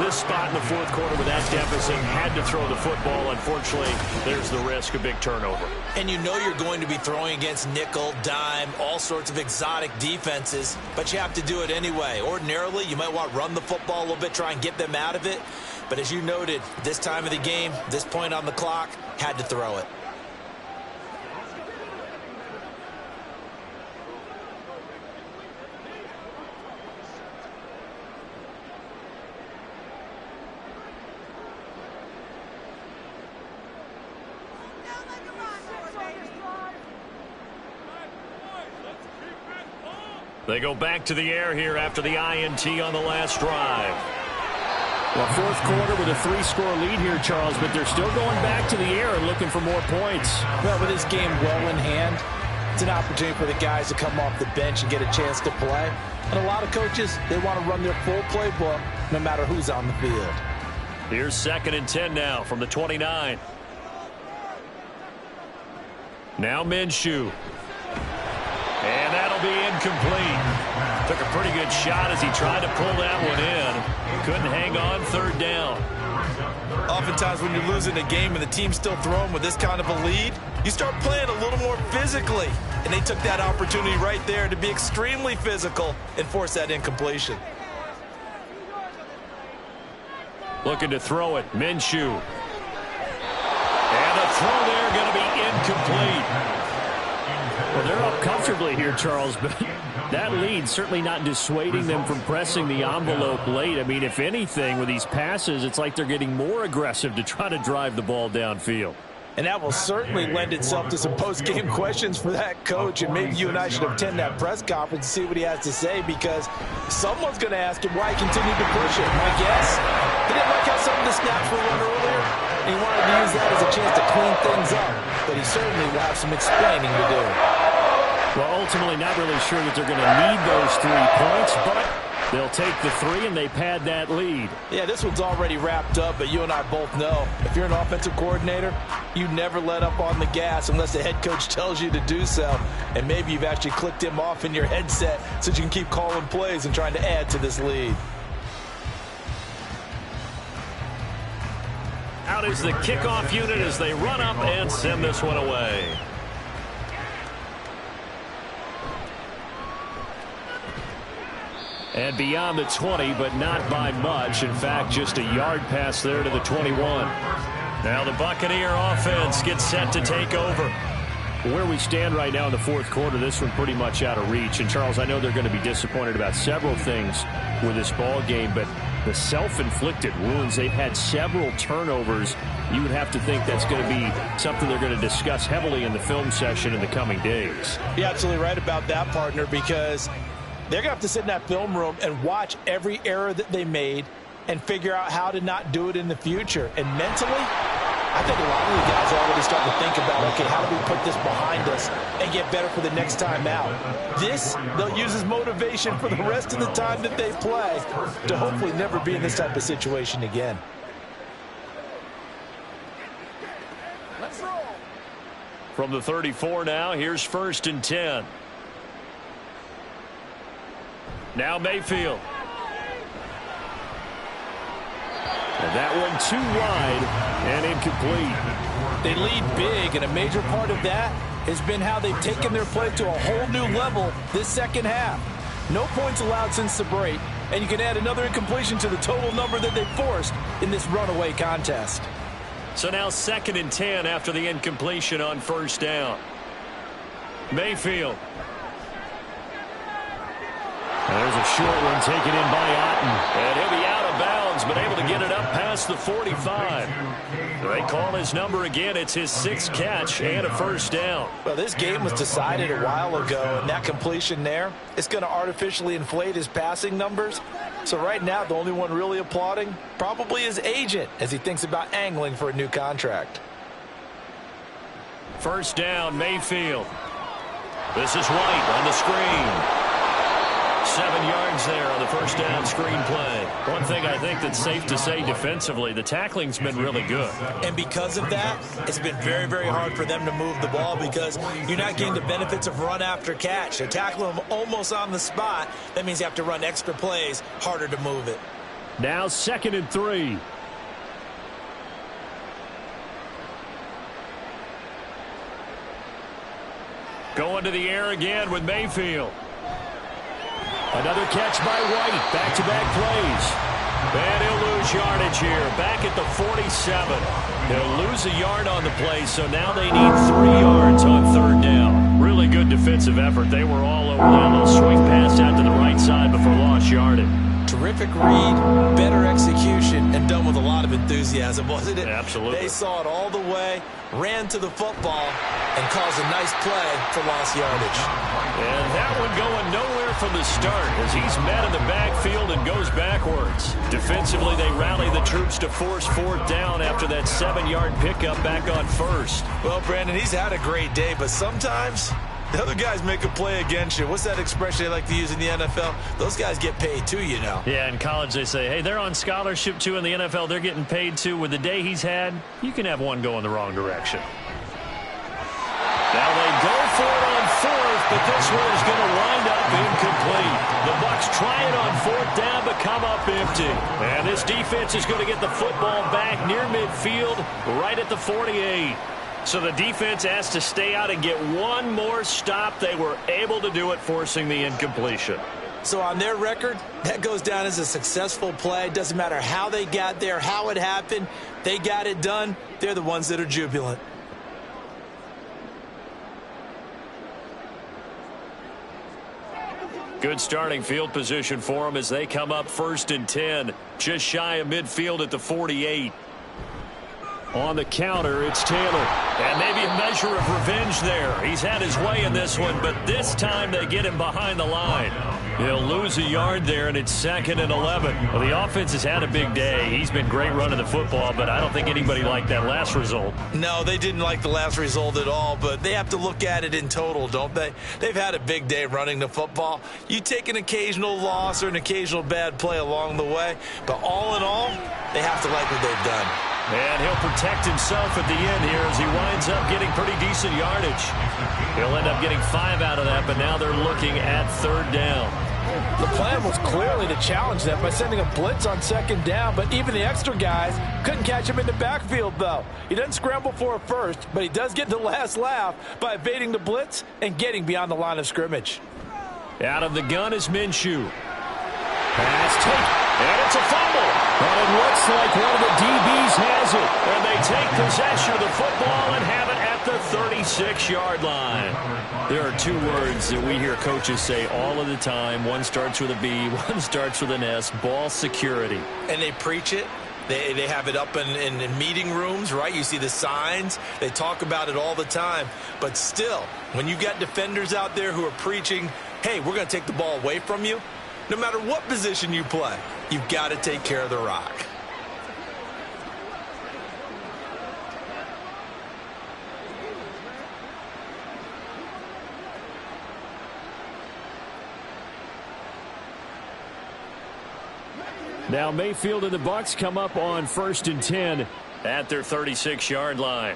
This spot in the fourth quarter with that deficit, had to throw the football. Unfortunately, there's the risk of big turnover. And you know you're going to be throwing against nickel, dime, all sorts of exotic defenses, but you have to do it anyway. Ordinarily, you might want to run the football a little bit, try and get them out of it. But as you noted, this time of the game, this point on the clock, had to throw it. They go back to the air here after the INT on the last drive. Well, fourth quarter with a 3-score lead here, Charles, but they're still going back to the air and looking for more points. Well, with this game well in hand, it's an opportunity for the guys to come off the bench and get a chance to play. And a lot of coaches, they want to run their full playbook no matter who's on the field. Here's 2nd and 10 now from the 29. Now Minshew. And that'll be incomplete. Took a pretty good shot as he tried to pull that one in. Couldn't hang on, third down. Oftentimes when you're losing a game and the team's still throwing with this kind of a lead, you start playing a little more physically. And they took that opportunity right there to be extremely physical and force that incompletion. Looking to throw it, Minshew. And the throw there going to be incomplete. Well, they're up comfortably here, Charles, but that lead certainly not dissuading them from pressing the envelope late. I mean, if anything, with these passes, it's like they're getting more aggressive to try to drive the ball downfield. And that will certainly lend itself to some post-game questions for that coach. And maybe you and I should attend that press conference and see what he has to say, because someone's going to ask him why he continued to push it. My guess, he didn't like how some of the snaps were run earlier, and he wanted to use that as a chance to clean things up. But he certainly will have some explaining to do. Well, ultimately, not really sure that they're going to need those 3 points, but they'll take the 3, and they pad that lead. Yeah, this one's already wrapped up, but you and I both know if you're an offensive coordinator, you never let up on the gas unless the head coach tells you to do so. And maybe you've actually clicked him off in your headset so you can keep calling plays and trying to add to this lead. Out is the kickoff unit as they run up and send this one away. And beyond the 20, but not by much. In fact, just a yard pass there to the 21. Now the Buccaneer offense gets set to take over. Where we stand right now in the fourth quarter, this one pretty much out of reach. And, Charles, I know they're going to be disappointed about several things with this ball game, but the self-inflicted wounds, they've had several turnovers. You would have to think that's going to be something they're going to discuss heavily in the film session in the coming days. You're absolutely right about that, partner, because they're going to have to sit in that film room and watch every error that they made and figure out how to not do it in the future. And mentally, I think a lot of the guys are already starting to think about, okay, how do we put this behind us and get better for the next time out? This, they'll use as motivation for the rest of the time that they play to hopefully never be in this type of situation again. Let's roll. From the 34 now, here's 1st and 10. Now Mayfield. And that one too wide and incomplete. They lead big, and a major part of that has been how they've taken their play to a whole new level this second half. No points allowed since the break, and you can add another incompletion to the total number that they forced in this runaway contest. So now 2nd and 10 after the incompletion on 1st down. Mayfield. And there's a short one taken in by Otten. And he'll be out of bounds, but able to get it up past the 45. They call his number again. It's his 6th catch and a 1st down. Well, this game was decided a while ago, and that completion there is going to artificially inflate his passing numbers. So right now, the only one really applauding probably his agent as he thinks about angling for a new contract. 1st down, Mayfield. This is White on the screen. 7 yards there on the 1st down screen play. One thing I think that's safe to say defensively, the tackling's been really good. And because of that, it's been very, very hard for them to move the ball because you're not getting the benefits of run after catch. They're tackling them almost on the spot. That means you have to run extra plays, harder to move it. Now 2nd and 3. Going to the air again with Mayfield. Another catch by White. Back-to-back plays. And he'll lose yardage here. Back at the 47. He'll lose a yard on the play, so now they need 3 yards on 3rd down. Really good defensive effort. They were all over that little swing pass out to the right side before lost yardage. Terrific read, better execution, and done with a lot of enthusiasm, wasn't it? Absolutely. They saw it all the way, ran to the football, and caused a nice play for lost yardage. And that one going nowhere from the start as he's met in the backfield and goes backwards. Defensively, they rally the troops to force 4th down after that 7-yard pickup back on 1st. Well, Brandon, he's had a great day, but sometimes the other guys make a play against you. What's that expression they like to use in the NFL? Those guys get paid too, you know. Yeah, in college they say, hey, they're on scholarship too. In the NFL, they're getting paid too. With the day he's had, you can have one go in the wrong direction. Now they go for it on 4th, but this one is going to wind up incomplete. The Bucs try it on 4th down, but come up empty. And this defense is going to get the football back near midfield, right at the 48. So the defense has to stay out and get one more stop. They were able to do it, forcing the incompletion. So on their record, that goes down as a successful play. Doesn't matter how they got there, how it happened. They got it done. They're the ones that are jubilant. Good starting field position for them as they come up 1st and 10. Just shy of midfield at the 48. On the counter, it's Taylor. And maybe a measure of revenge there. He's had his way in this one, but this time they get him behind the line. He'll lose a yard there, and it's 2nd and 11. Well, the offense has had a big day. He's been great running the football, but I don't think anybody liked that last result. No, they didn't like the last result at all, but they have to look at it in total, don't they? They've had a big day running the football. You take an occasional loss or an occasional bad play along the way, but all in all, they have to like what they've done. And he'll protect himself at the end here as he winds up getting pretty decent yardage. He'll end up getting 5 out of that, but now they're looking at 3rd down. The plan was clearly to challenge them by sending a blitz on second down, but even the extra guys couldn't catch him in the backfield, though. He doesn't scramble for a first, but he does get the last laugh by evading the blitz and getting beyond the line of scrimmage. Out of the gun is Minshew. Pass taken, and it's a fumble. And it looks like one of the DBs has it. And they take possession of the football and have it at the 36-yard line. There are two words that we hear coaches say all of the time. One starts with a B, one starts with an S, ball security. And they preach it. They have it up in meeting rooms, right? You see the signs. They talk about it all the time. But still, when you got defenders out there who are preaching, hey, we're going to take the ball away from you, no matter what position you play, you've got to take care of the rock. Now Mayfield and the Bucs come up on 1st and 10 at their 36-yard line.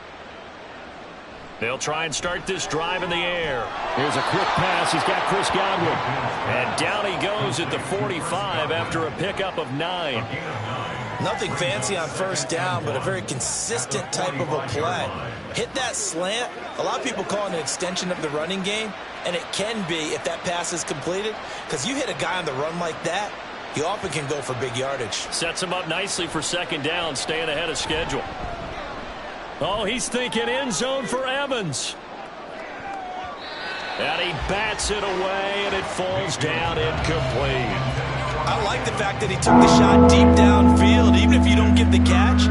They'll try and start this drive in the air. Here's a quick pass. He's got Chris Godwin. And down he goes at the 45 after a pickup of 9. Nothing fancy on first down, but a very consistent type of a play. Hit that slant. A lot of people call it an extension of the running game, and it can be if that pass is completed, because you hit a guy on the run like that, you often can go for big yardage. Sets him up nicely for second down, staying ahead of schedule. Oh, he's thinking end zone for Evans. And he bats it away, and it falls down incomplete. I like the fact that he took the shot deep downfield. Even if you don't get the catch,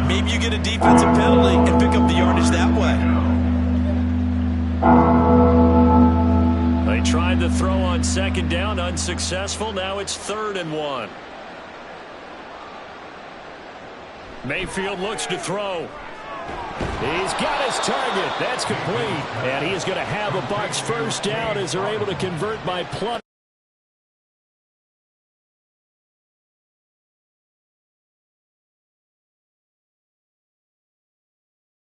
maybe you get a defensive penalty and pick up the yardage that way. They tried to throw on second down, unsuccessful. Now it's 3rd and 1. Mayfield looks to throw. He's got his target. That's complete. And he is going to have a Bucs first down as they're able to convert by plus.